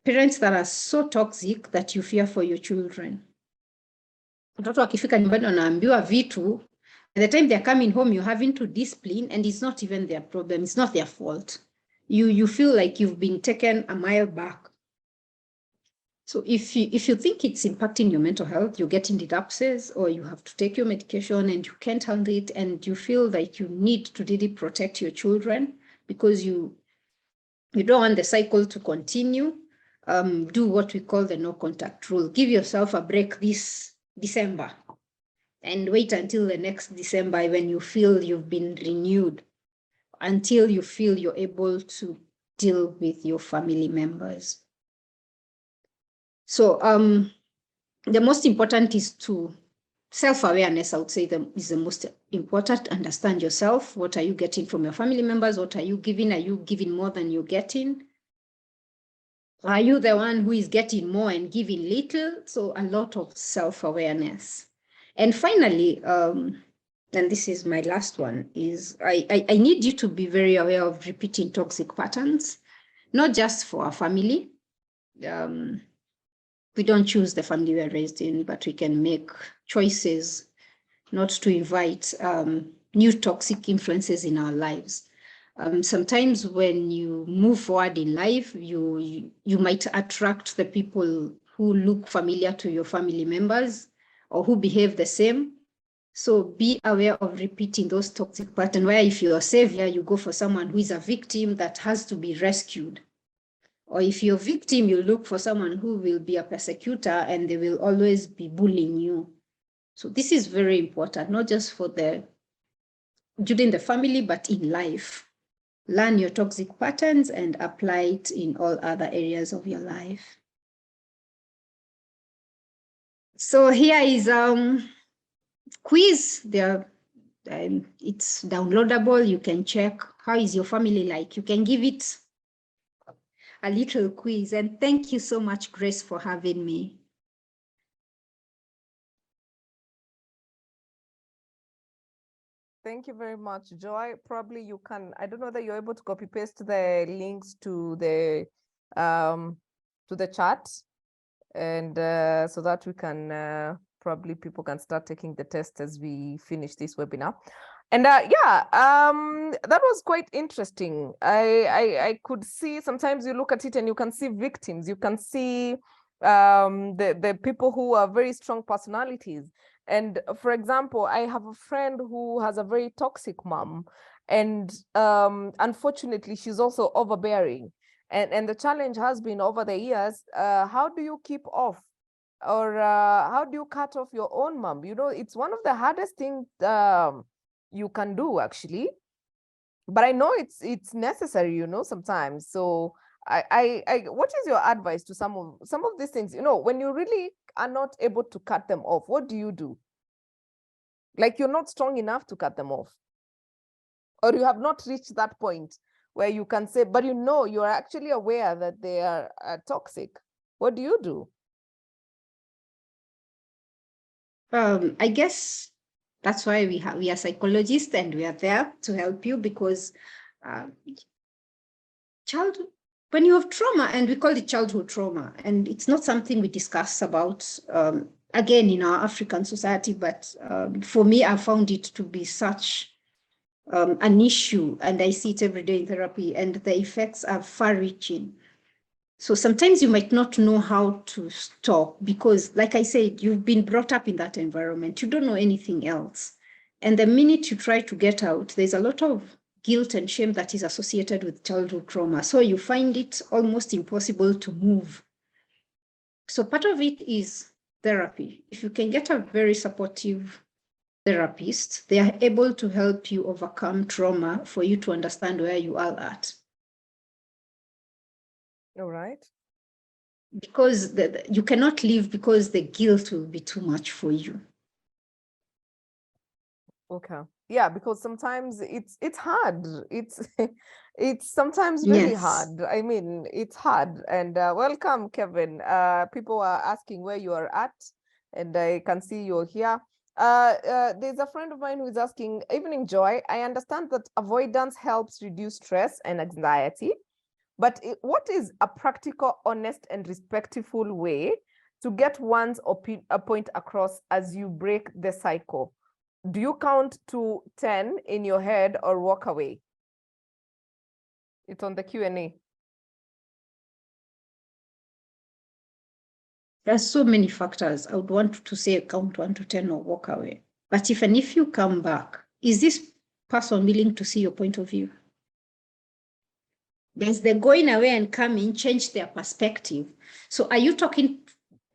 parents that are so toxic that you fear for your children. Watoto wakifika nyumbani wanaambiwa vitu, by the time they're coming home, you're having to discipline, and it's not even their problem, it's not their fault. You feel like you've been taken a mile back. So if you think it's impacting your mental health, you're getting relapses, or you have to take your medication and you can't handle it, and you feel like you need to really protect your children because you don't want the cycle to continue, do what we call the no contact rule. Give yourself a break this December and wait until the next December when you feel you've been renewed, until you feel you're able to deal with your family members. So the most important is to self-awareness, I would say, is the most important. Understand yourself. What are you getting from your family members? What are you giving? Are you giving more than you're getting? Are you the one who is getting more and giving little? So a lot of self-awareness. And finally, and this is my last one, is I need you to be very aware of repeating toxic patterns, not just for our family. We don't choose the family we're raised in, but we can make choices not to invite new toxic influences in our lives. Sometimes when you move forward in life, you might attract the people who look familiar to your family members or who behave the same. So be aware of repeating those toxic patterns, where if you're a savior, you go for someone who is a victim that has to be rescued. Or if you're a victim, you look for someone who will be a persecutor and they will always be bullying you. So this is very important, not just for during the family, but in life. Learn your toxic patterns and apply it in all other areas of your life. So here is quiz. It's downloadable. You can check how is your family like. You can give it a little quiz. And thank you so much, Grace, for having me. Thank you very much, Joy. Probably you can, I don't know that you're able to copy paste the links to the chat, and so that we can probably people can start taking the test as we finish this webinar. And yeah, that was quite interesting. I could see, sometimes you look at it and you can see victims, you can see the people who are very strong personalities. And for example, I have a friend who has a very toxic mom, and unfortunately, she's also overbearing. And the challenge has been over the years, how do you keep off, or how do you cut off your own mom? You know, it's one of the hardest things you can do, actually. But I know it's necessary, you know, sometimes. So what is your advice to some of these things? You know, when you really are not able to cut them off, what do you do? Like, you're not strong enough to cut them off, or you have not reached that point where you can say, but you know, you are actually aware that they are toxic. What do you do? I guess that's why we are psychologists, and we are there to help you, because when you have trauma, and we call it childhood trauma, and it's not something we discuss about again in our African society, but for me, I found it to be such an issue, and I see it every day in therapy, and the effects are far-reaching. So sometimes you might not know how to stop, because, like I said, you've been brought up in that environment. You don't know anything else. And the minute you try to get out, there's a lot of guilt and shame that is associated with childhood trauma. So you find it almost impossible to move. So part of it is therapy. If you can get a very supportive therapist, they are able to help you overcome trauma for you to understand where you are at. All right. Because you cannot live because the guilt will be too much for you. Okay. Yeah, because sometimes it's hard. It's sometimes really hard. I mean, it's hard. And welcome, Kevin. People are asking where you are at, and I can see you're here. There's a friend of mine who is asking, Evening Joy, I understand that avoidance helps reduce stress and anxiety, but what is a practical, honest, and respectful way to get one's point across as you break the cycle? Do you count to 10 in your head or walk away? It's on the Q&A. There's so many factors. I would want to say count 1 to 10 or walk away. But if you come back, is this person willing to see your point of view? Does the going away and coming change their perspective? So are you talking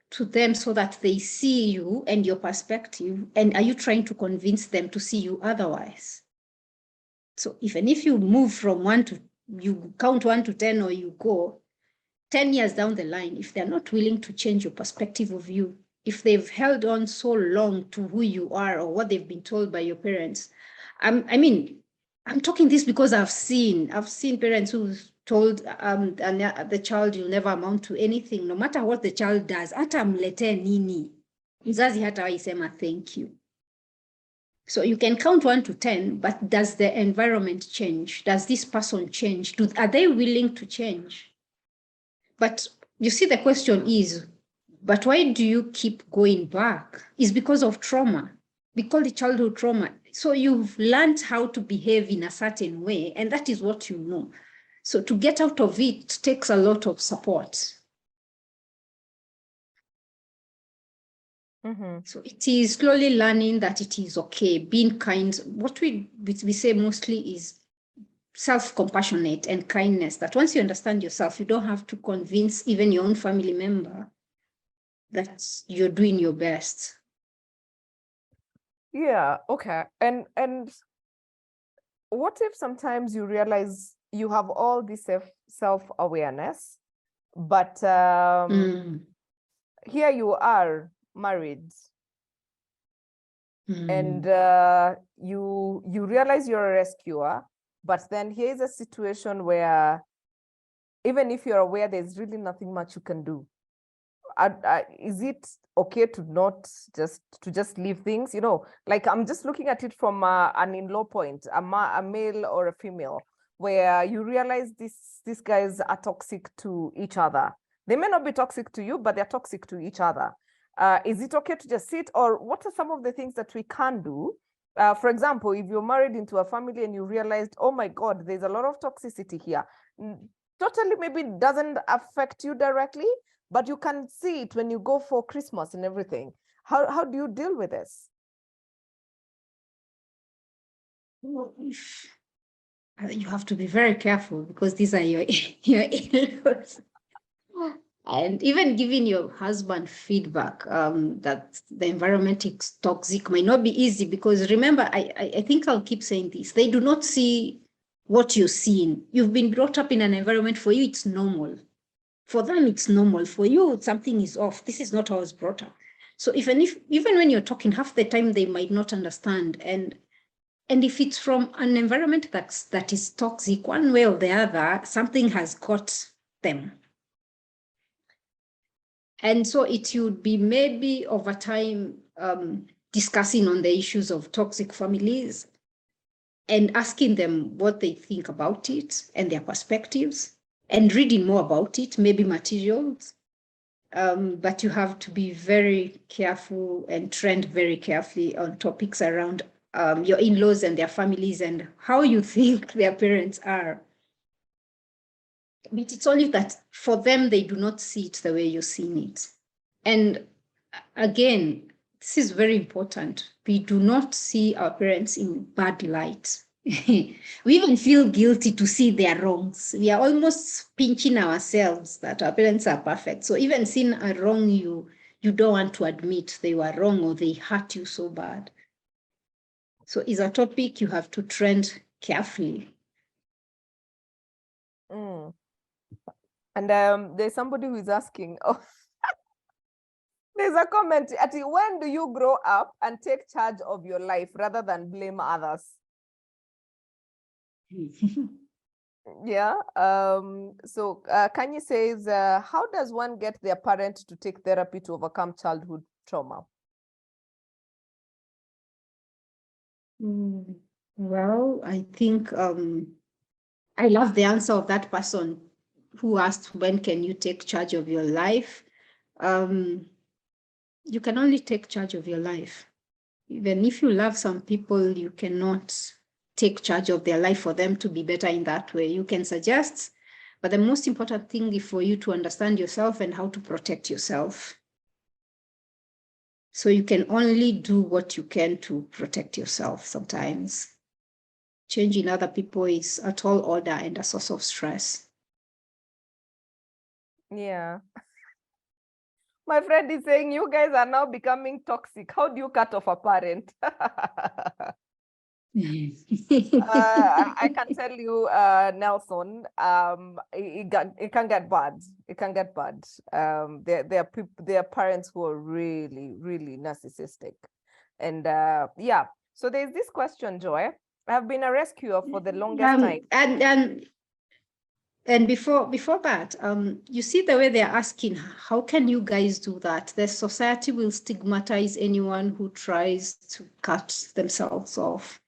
to them so that they see you and your perspective? And are you trying to convince them to see you otherwise? So even if you move from you count 1 to 10 or you go 10 years down the line, if they're not willing to change your perspective of you, if they've held on so long to who you are or what they've been told by your parents, I'm talking this because I've seen parents who told the child, you'll never amount to anything, no matter what the child does. Hata mlete nini, mzazi hata waisema thank you. So you can count 1 to 10, but does the environment change? Does this person change? Are they willing to change? But you see, the question is, but why do you keep going back? It's because of trauma. We call it childhood trauma. So you've learned how to behave in a certain way, and that is what you know. So to get out of it takes a lot of support. Mm-hmm. So it is slowly learning that it is okay, being kind. What we say mostly is self-compassionate and kindness, that once you understand yourself, you don't have to convince even your own family member that you're doing your best. Yeah, okay. And what if sometimes you realize you have all this self-awareness, but here you are married, and you realize you're a rescuer, but then here is a situation where even if you're aware, there's really nothing much you can do. Is it okay to not just leave things? You know, like I'm just looking at it from an in-law point, a male or a female, where you realize these guys are toxic to each other. They may not be toxic to you, but they're toxic to each other. Is it okay to just sit, or what are some of the things that we can do? For example, if you're married into a family and you realized, oh my God, there's a lot of toxicity here. Totally maybe doesn't affect you directly, but you can see it when you go for Christmas and everything. How do you deal with this? You have to be very careful because these are your in-laws. And even giving your husband feedback that the environment is toxic might not be easy, because remember, I think I'll keep saying this, they do not see what you're seeing. You've been brought up in an environment, for you it's normal. For them it's normal. For you, something is off. This is not how I was brought up. So even when you're talking, half the time they might not understand. And if it's from an environment that is toxic, one way or the other, something has caught them. And so it would be maybe over time discussing on the issues of toxic families and asking them what they think about it and their perspectives, and reading more about it, maybe materials. But you have to be very careful and trend very carefully on topics around your in-laws and their families and how you think their parents are. But it's only that for them, they do not see it the way you're seeing it. And again, this is very important. We do not see our parents in bad light. we even feel guilty to see their wrongs. We are almost pinching ourselves that our parents are perfect. So even seeing a wrong, you don't want to admit they were wrong or they hurt you so bad. So it's a topic you have to tread carefully. Mm. And there's somebody who is asking, oh, there's a comment, when do you grow up and take charge of your life rather than blame others? Yeah. So Kanye says, how does one get their parent to take therapy to overcome childhood trauma? Well, I think I love the answer of that person who asked, when can you take charge of your life? You can only take charge of your life. Even if you love some people, you cannot take charge of their life for them to be better in that way. You can suggest, but the most important thing is for you to understand yourself and how to protect yourself. So you can only do what you can to protect yourself sometimes. Changing other people is a tall order and a source of stress. Yeah. My friend is saying, you guys are now becoming toxic. How do you cut off a parent? I can tell you, Nelson, it can get bad. It can get bad. There are parents who are really, really narcissistic. And yeah, so there's this question, Joy. I've been a rescuer for the longest time. And before that, you see the way they're asking, how can you guys do that? The society will stigmatize anyone who tries to cut themselves off.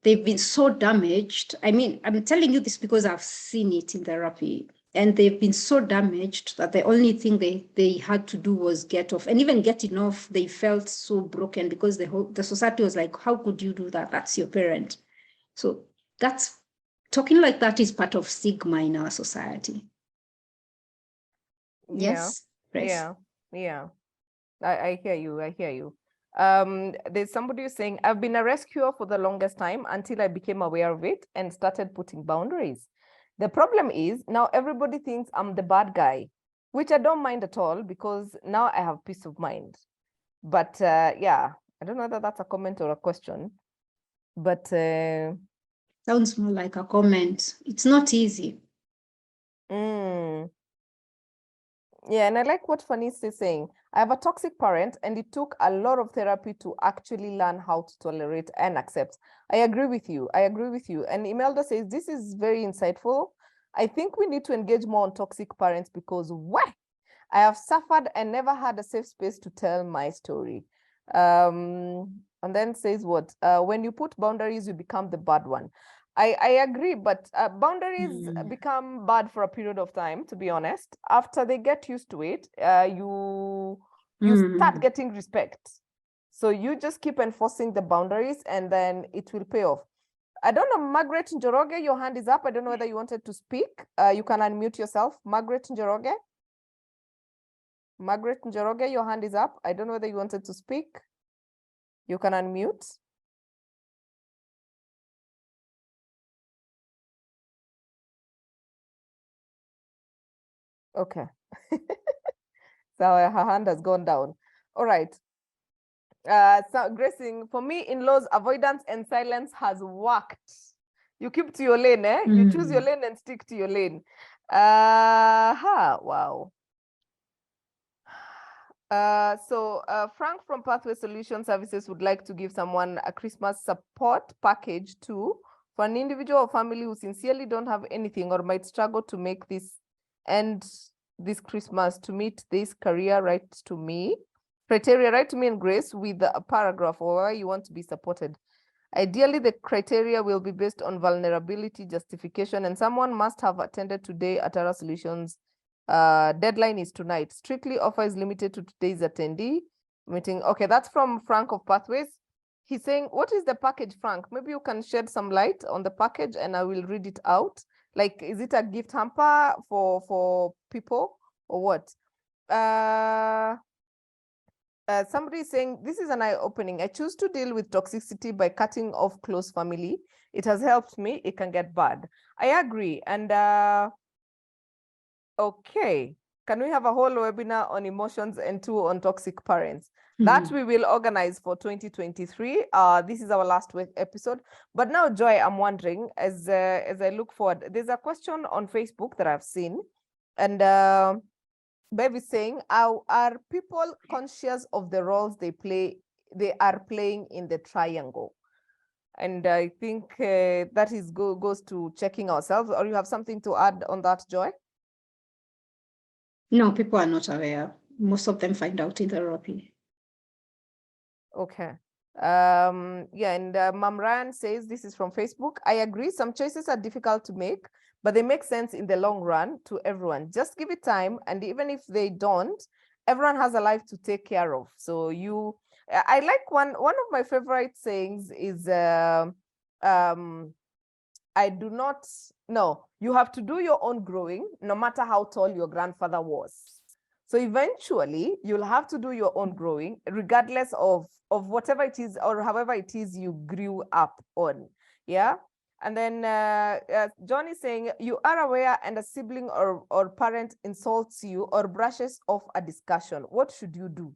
They've been so damaged. I mean, I'm telling you this because I've seen it in therapy. And they've been so damaged that the only thing they had to do was get off. And even getting off, they felt so broken because the society was like, how could you do that? That's your parent. So that's talking like that is part of stigma in our society. Yes. Yeah. I hear you. I hear you. There's somebody who's saying, I've been a rescuer for the longest time until I became aware of it and started putting boundaries. The problem is now everybody thinks I'm the bad guy, which I don't mind at all because now I have peace of mind. But yeah, I don't know whether that's a comment or a question, but sounds more like a comment. It's not easy. Yeah, and I like what Fanise is saying. I have a toxic parent, and it took a lot of therapy to actually learn how to tolerate and accept. I agree with you. I agree with you. And Imelda says, this is very insightful. I think we need to engage more on toxic parents because I have suffered and never had a safe space to tell my story. And then says what? When you put boundaries, you become the bad one. I agree, but boundaries become bad for a period of time, to be honest. After they get used to it, you start getting respect. So you just keep enforcing the boundaries and then it will pay off. I don't know, Margaret Njoroge, your hand is up. I don't know whether you wanted to speak. You can unmute yourself. Margaret Njoroge. Margaret Njoroge, your hand is up. I don't know whether you wanted to speak. You can unmute. Okay. So her hand has gone down. All right. So Gracing, for me, in-laws, avoidance and silence has worked. You keep to your lane, eh? You choose your lane and stick to your lane. Wow. Frank from Pathway Solution Services would like to give someone a Christmas support package too for an individual or family who sincerely don't have anything or might struggle to make this end this Christmas to meet this career right to me criteria, right to me and Grace with a paragraph or why you want to be supported. Ideally, the criteria will be based on vulnerability justification, and someone must have attended today at Atara Solutions. Deadline is tonight. Strictly offer is limited to today's attendee meeting. Okay, that's from Frank of Pathways. He's saying, what is the package, Frank? Maybe you can shed some light on the package and I will read it out. Like, is it a gift hamper for people or what? Somebody is saying, this is an eye-opening. I choose to deal with toxicity by cutting off close family. It has helped me. It can get bad. I agree. And okay, can we have a whole webinar on emotions and two on toxic parents? That we will organize for 2023. This is our last episode. But now, Joy, I'm wondering, as I look forward, there's a question on Facebook that I've seen. And Bev is saying, are people conscious of the roles they are playing in the triangle? And I think that is goes to checking ourselves. Or you have something to add on that, Joy? No, people are not aware. Most of them find out in therapy. Okay. Yeah, and Mam Ryan says, this is from Facebook. I agree, some choices are difficult to make, but they make sense in the long run to everyone. Just give it time, and even if they don't, everyone has a life to take care of. So I like one of my favorite sayings is, you have to do your own growing, no matter how tall your grandfather was. So eventually, you'll have to do your own growing, regardless of whatever it is or however it is you grew up on. Yeah. And then John is saying, you are aware and a sibling or parent insults you or brushes off a discussion. What should you do?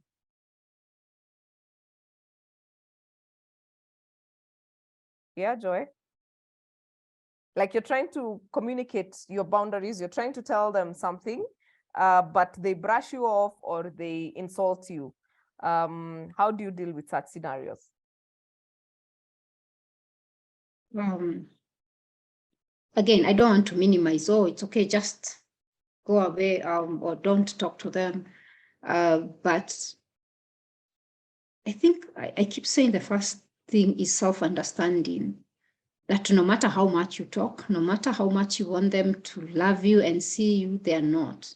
Yeah, Joy? Like you're trying to communicate your boundaries, you're trying to tell them something, but they brush you off or they insult you. How do you deal with such scenarios? Again, I don't want to minimize. Oh, it's okay, just go away or don't talk to them. But I think I keep saying the first thing is self-understanding. That no matter how much you talk, no matter how much you want them to love you and see you, they're not.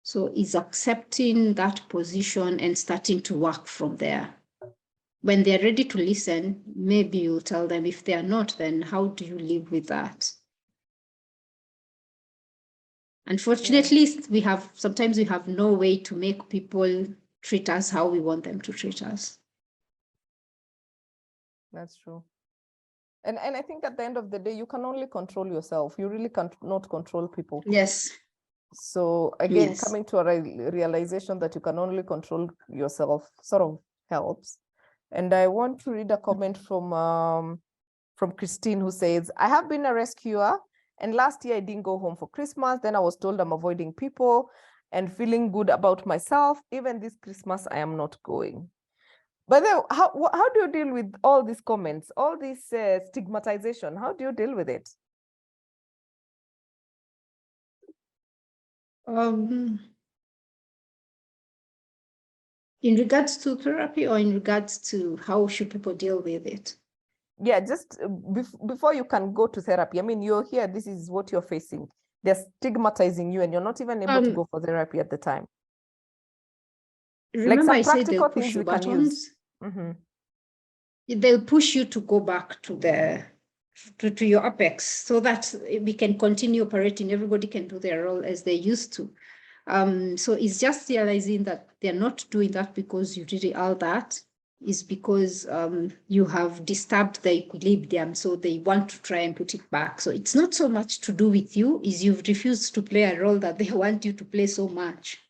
So it's accepting that position and starting to work from there. When they're ready to listen, maybe you'll tell them. If they're not, then how do you live with that? Unfortunately, sometimes we have no way to make people treat us how we want them to treat us. That's true. And I think at the end of the day, you can only control yourself. You really cannot control people. Yes. So again, coming to a realization that you can only control yourself sort of helps. And I want to read a comment from Christine, who says, I have been a rescuer, and last year I didn't go home for Christmas. Then I was told I'm avoiding people and feeling good about myself. Even this Christmas, I am not going. But then, how do you deal with all these comments, all this stigmatization? How do you deal with it? In regards to therapy or in regards to how should people deal with it? Yeah, just before you can go to therapy. I mean, you're here, this is what you're facing. They're stigmatizing you and you're not even able to go for therapy at the time. Remember, like some I said they'll practical push things your we can buttons. use. Mm-hmm. They'll push you to go back to your apex so that we can continue operating. Everybody can do their role as they used to. So it's just realizing that they're not doing that because you did all that. Is because you have disturbed the equilibrium, so they want to try and put it back. So it's not so much to do with you, is you've refused to play a role that they want you to play so much.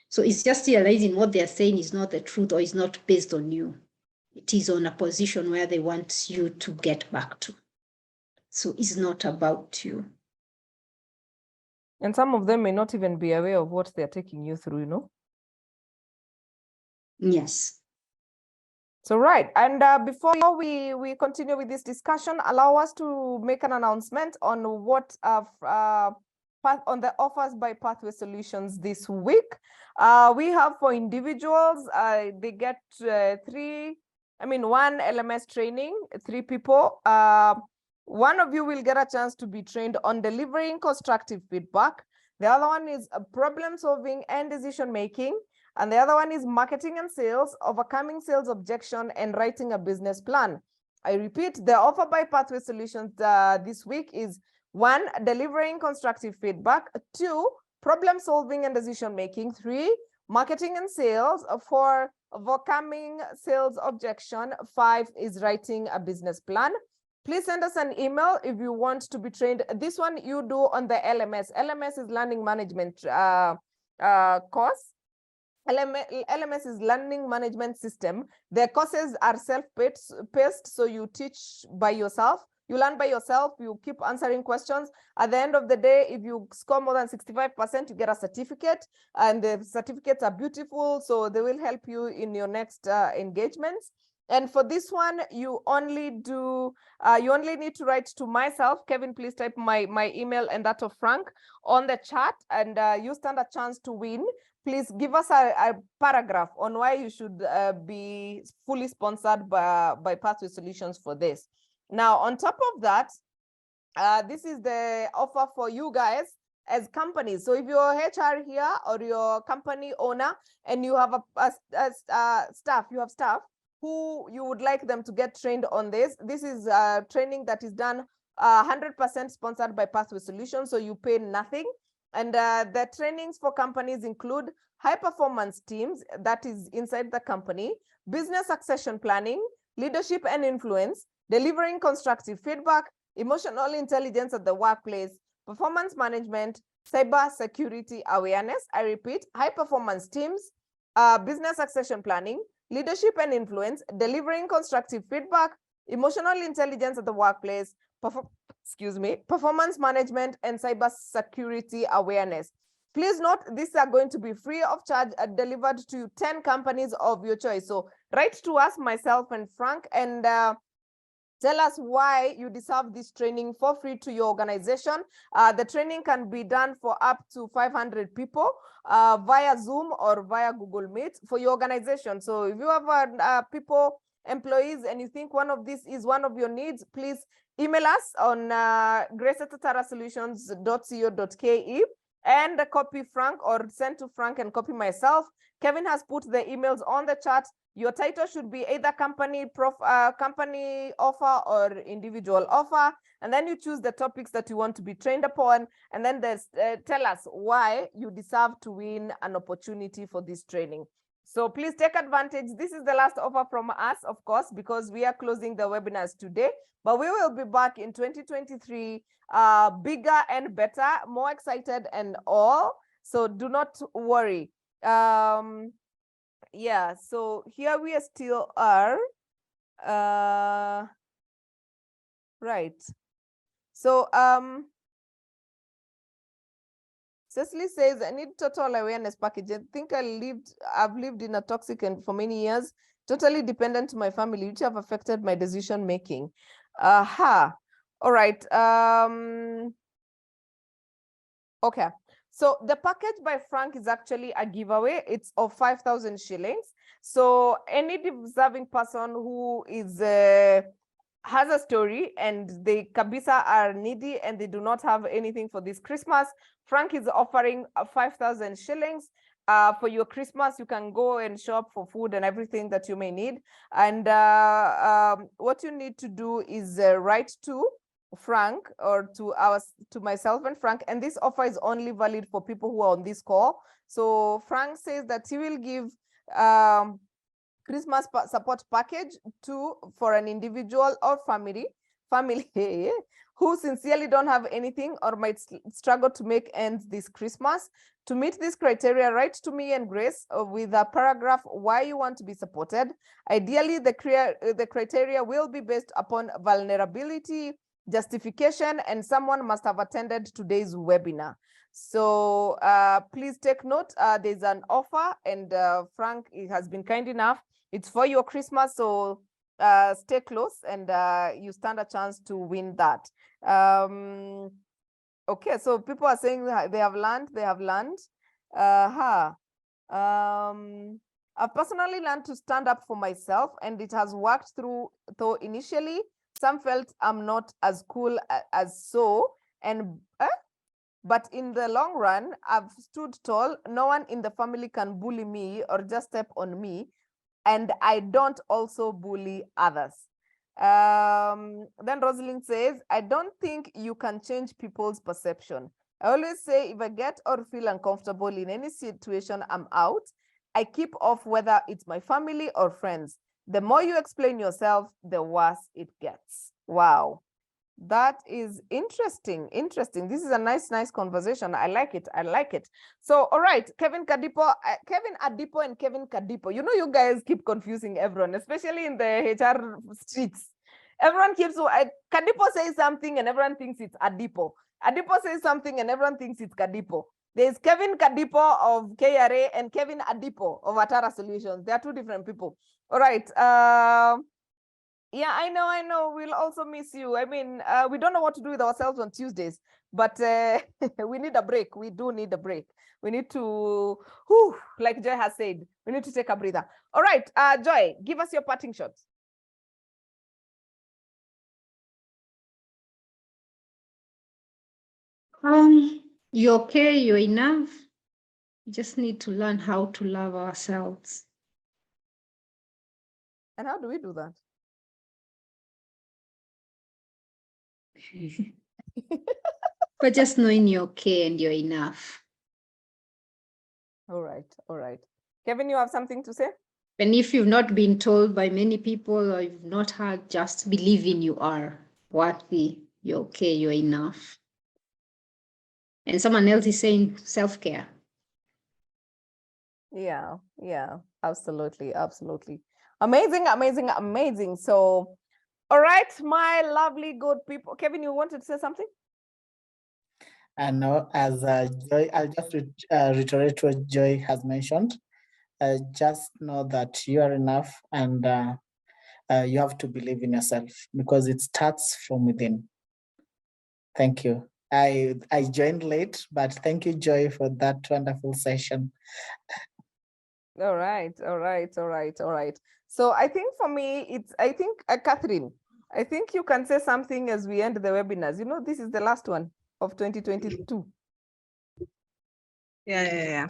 So it's just realizing what they're saying is not the truth or is not based on you. It is on a position where they want you to get back to. So it's not about you. And some of them may not even be aware of what they're taking you through, you know? Yes. So, right. And before we continue with this discussion, allow us to make an announcement on what on the offers by Pathway Solutions this week. We have for individuals, they get one LMS training, 3 people. One of you will get a chance to be trained on delivering constructive feedback. The other one is problem solving and decision making. And the other one is marketing and sales, overcoming sales objection, and writing a business plan. I repeat, the offer by Pathway Solutions this week is 1, delivering constructive feedback, 2, problem solving and decision making, 3, marketing and sales, 4, overcoming sales objection. 5 is writing a business plan. Please send us an email if you want to be trained. This one you do on the LMS. LMS is learning management course. LMS is learning management system. The courses are self-paced, so you teach by yourself. You learn by yourself, you keep answering questions. At the end of the day, if you score more than 65%, you get a certificate, and the certificates are beautiful, so they will help you in your next engagements. And for this one, you only need to write to myself. Kevin, please type my email and that of Frank on the chat, and you stand a chance to win. Please give us a paragraph on why you should be fully sponsored by Pathway Solutions for this. Now, on top of that, this is the offer for you guys as companies. So if you're HR here or you're company owner and you have staff who you would like them to get trained on this, this is training that is done 100% sponsored by Pathway Solutions, so you pay nothing. And the trainings for companies include high performance teams, that is inside the company, business succession planning, leadership and influence, delivering constructive feedback, emotional intelligence at the workplace, performance management, cyber security awareness. I repeat, high performance teams, business succession planning, leadership and influence, delivering constructive feedback, emotional intelligence at the workplace, performance management, and cyber security awareness. Please note, these are going to be free of charge, delivered to 10 companies of your choice. So write to us, myself and Frank, and tell us why you deserve this training for free to your organization. The training can be done for up to 500 people via Zoom or via Google Meet for your organization. So if you have employees, and you think one of these is one of your needs, please email us on grace@tatarasolutions.co.ke and copy Frank, or send to Frank and copy myself. Kevin has put the emails on the chat. Your title should be either company offer or individual offer, and then you choose the topics that you want to be trained upon, and then tell us why you deserve to win an opportunity for this training. So please take advantage. This is the last offer from us, of course, because we are closing the webinars today, but we will be back in 2023, bigger and better, more excited and all. So do not worry. Yeah, so here we still are. Right. So Cecily says, I need total awareness package. I think I've lived in a toxic and for many years, totally dependent to my family, which have affected my decision making. All right. Okay. So the package by Frank is actually a giveaway. It's of 5,000 shillings. So any deserving person who is has a story and the Kabisa are needy and they do not have anything for this Christmas, Frank is offering 5,000 shillings. For your Christmas, you can go and shop for food and everything that you may need. And what you need to do is write to Frank or to myself and Frank, and this offer is only valid for people who are on this call. So Frank says that he will give Christmas support package for an individual or family who sincerely don't have anything or might struggle to make ends this Christmas. To meet this criteria, write to me and Grace with a paragraph why you want to be supported. Ideally, the criteria will be based upon vulnerability, justification, and someone must have attended today's webinar. So please take note, there's an offer, and Frank has been kind enough. It's for your Christmas, so stay close and you stand a chance to win that. Okay, so people are saying they have learned. I've personally learned to stand up for myself, and it has worked though initially some felt I'm not as cool as so, but in the long run, I've stood tall. No one in the family can bully me or just step on me, and I don't also bully others. Then Rosalind says, I don't think you can change people's perception. I always say, if I get or feel uncomfortable in any situation, I'm out. I keep off whether it's my family or friends. The more you explain yourself, the worse it gets. Wow. That is interesting. Interesting. This is a nice conversation. I like it. I like it. So, all right, Kevin Adipo and Kevin Kadipo. You know, you guys keep confusing everyone, especially in the HR streets. Everyone keeps, Kadipo says something and everyone thinks it's Adipo. Adipo says something and everyone thinks it's Kadipo. There's Kevin Kadipo of KRA and Kevin Adipo of Atara Solutions. They are two different people. All right. Yeah, I know. We'll also miss you. I mean, we don't know what to do with ourselves on Tuesdays, but we need a break. We do need a break. We need to, like Joy has said, we need to take a breather. All right, Joy, give us your parting shots. You're okay, you're enough. We just need to learn how to love ourselves. And how do we do that? But just knowing you're okay and you're enough. All right. Kevin, you have something to say? And if you've not been told by many people or you've not heard, just believe in you are worthy, you're okay, you're enough. And someone else is saying self-care. Yeah, absolutely. Amazing. So, all right, my lovely good people. Kevin, you wanted to say something? And now, as Joy, I'll just reiterate what Joy has mentioned. Just know that you are enough, and you have to believe in yourself because it starts from within. Thank you. I joined late, but thank you, Joy, for that wonderful session. All right. So I think for me, Catherine, I think you can say something as we end the webinars. You know, this is the last one of 2022. Yeah.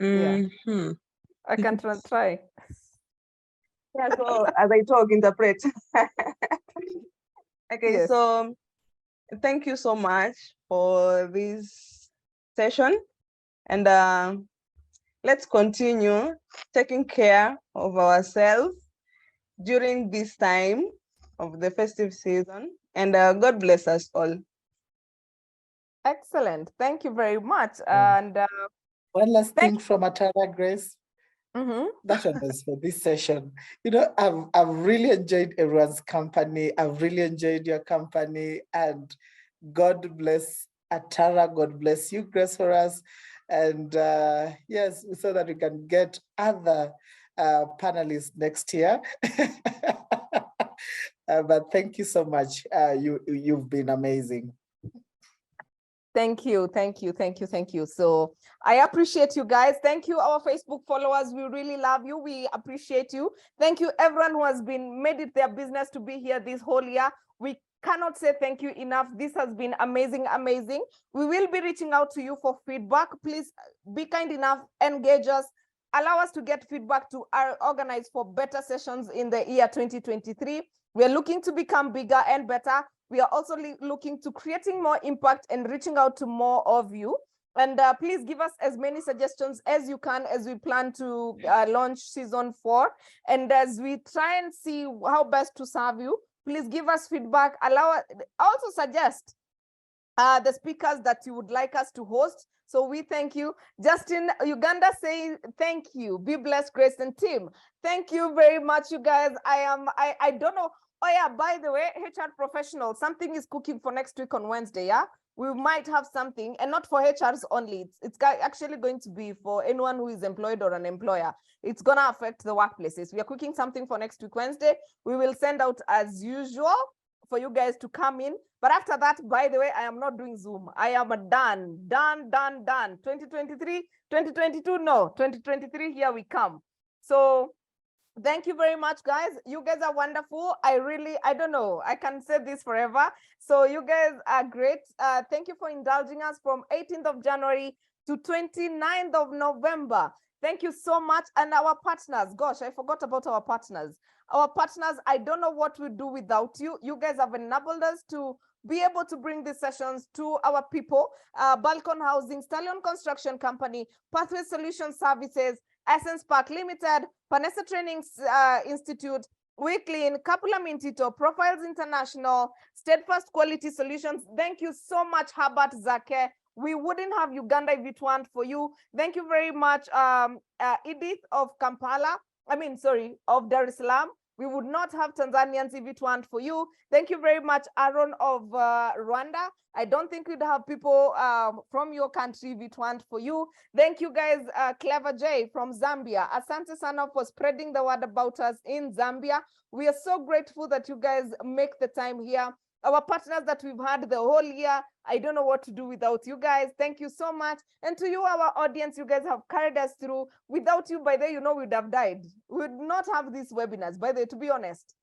Mm-hmm. I can try. Yeah, so as I talk, interpret. Okay, yes. So thank you so much for this session. And let's continue taking care of ourselves during this time of the festive season. And God bless us all. Excellent. Thank you very much. And one last thing from Atara, Grace. Mm-hmm. That was for this session. You know, I've really enjoyed everyone's company. I've really enjoyed your company, and God bless Atara. God bless you, Grace, for us. And yes, so that we can get other panelists next year. But thank you so much. You've been amazing. Thank you. So I appreciate you guys. Thank you, our Facebook followers. We really love you. We appreciate you. Thank you, everyone who has made it their business to be here this whole year. We cannot say thank you enough. This has been amazing. We will be reaching out to you for feedback. Please be kind enough, engage us, allow us to get feedback to organize for better sessions in the year 2023. We are looking to become bigger and better. We are also looking to creating more impact and reaching out to more of you. And please give us as many suggestions as you can as we plan to launch season 4. And as we try and see how best to serve you, please give us feedback. Also suggest the speakers that you would like us to host. So we thank you. Justin, Uganda saying thank you. Be blessed, Grace and team. Thank you very much, you guys. I don't know. Oh yeah, by the way, HR professional, something is cooking for next week on Wednesday, yeah? We might have something, and not for HRs only. It's actually going to be for anyone who is employed or an employer. It's going to affect the workplaces. We are cooking something for next week, Wednesday. We will send out as usual for you guys to come in. But after that, by the way, I am not doing Zoom. I am done. 2023, 2022, no. 2023, here we come. So thank you very much, guys. You guys are wonderful. I don't know. I can say this forever. So you guys are great. Thank you for indulging us from 18th of January to 29th of November. Thank you so much. And our partners, gosh, I forgot about our partners. Our partners, I don't know what we'd do without you. You guys have enabled us to be able to bring these sessions to our people. Balcon Housing, Stallion Construction Company, Pathway Solution Services, Essence Park Limited, Panessa Training Institute, WeClean, Kapula Mintito, Profiles International, Steadfast Quality Solutions. Thank you so much, Herbert Zake. We wouldn't have Uganda if it weren't for you. Thank you very much, Edith of Kampala. Of Dar es Salaam. We would not have Tanzanians if it weren't for you. Thank you very much, Aaron of Rwanda. I don't think we'd have people from your country if it weren't for you. Thank you guys, Clever J from Zambia. Asante sana for spreading the word about us in Zambia. We are so grateful that you guys make the time here. Our partners that we've had the whole year, I don't know what to do without you guys. Thank you so much. And to you, our audience, you guys have carried us through. Without you, by the way, we'd have died. We would not have these webinars, by the way, to be honest.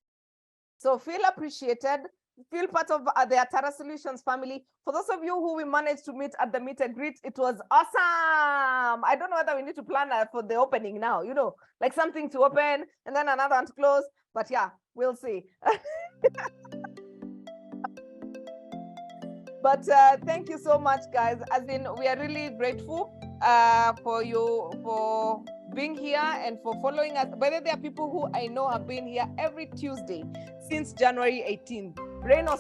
So feel appreciated. Feel part of the Atara Solutions family. For those of you who we managed to meet at the meet and greet, it was awesome. I don't know whether we need to plan for the opening now, like something to open and then another one to close. But yeah, we'll see. But thank you so much, guys. As in, we are really grateful for you for being here and for following us. Whether there are people who I know have been here every Tuesday since January 18th. Rain or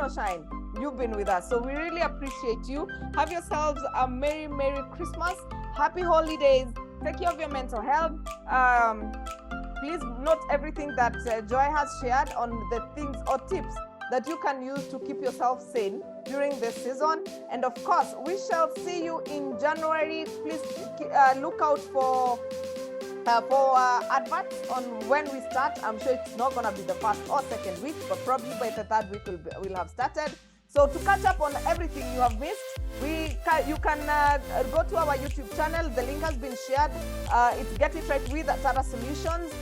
shine, you've been with us. So we really appreciate you. Have yourselves a Merry Christmas. Happy holidays. Take care of your mental health. Please note everything that Joy has shared on the things or tips that you can use to keep yourself sane during this season. And of course, we shall see you in January. Please look out for adverts on when we start. I'm sure it's not gonna be the first or second week, but probably by the third week we'll have started. So to catch up on everything you have missed, you can go to our YouTube channel. The link has been shared. It's Get It Right with Atara Solutions.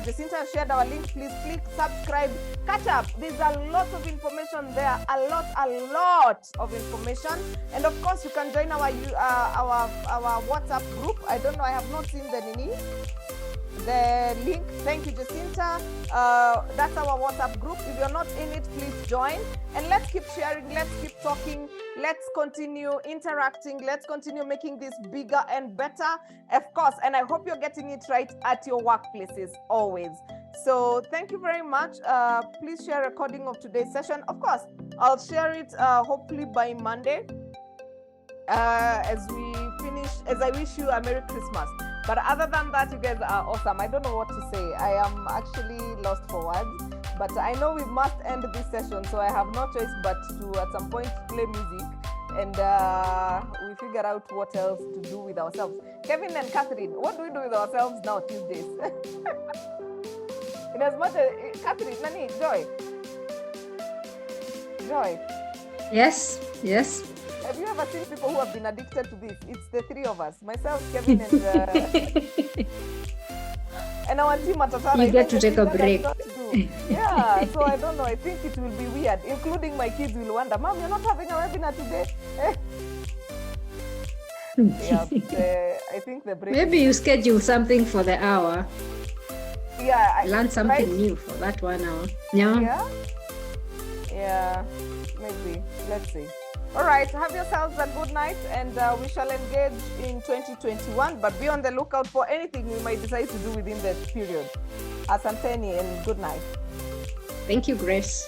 Jacinta shared our link. Please click subscribe, catch up. There's a lot of information there, a lot of information. And of course, you can join our WhatsApp group. I don't know, I have not seen the link. Thank you, Jacinta. That's our WhatsApp group. If you're not in it, please join. And let's keep sharing, let's keep talking, let's continue interacting, let's continue making this bigger and better, of course. And I hope you're getting it right at your workplaces always. So thank you very much. Please share a recording of today's session. Of course, I'll share it hopefully by Monday as I wish you a Merry Christmas. But other than that, you guys are awesome. I don't know what to say. I am actually lost for words. But I know we must end this session, so I have no choice but to, at some point, play music. And we figure out what else to do with ourselves. Kevin and Catherine, what do we do with ourselves now, Tuesdays? In as much as, Catherine, Nani, Joy. Yes. Have you ever seen people who have been addicted to this? It's the three of us, myself, Kevin, and and our team at Atara. You get to take a break. Yeah, so I don't know. I think it will be weird, including my kids will wonder, Mom, you're not having a webinar today? Yeah, I think the break. Maybe you schedule something for the hour. Yeah. Learn something new for that 1 hour. Yeah, maybe. Let's see. All right, have yourselves a good night, and we shall engage in 2021, but be on the lookout for anything we might decide to do within that period. Asanteni and good night. Thank you, Grace.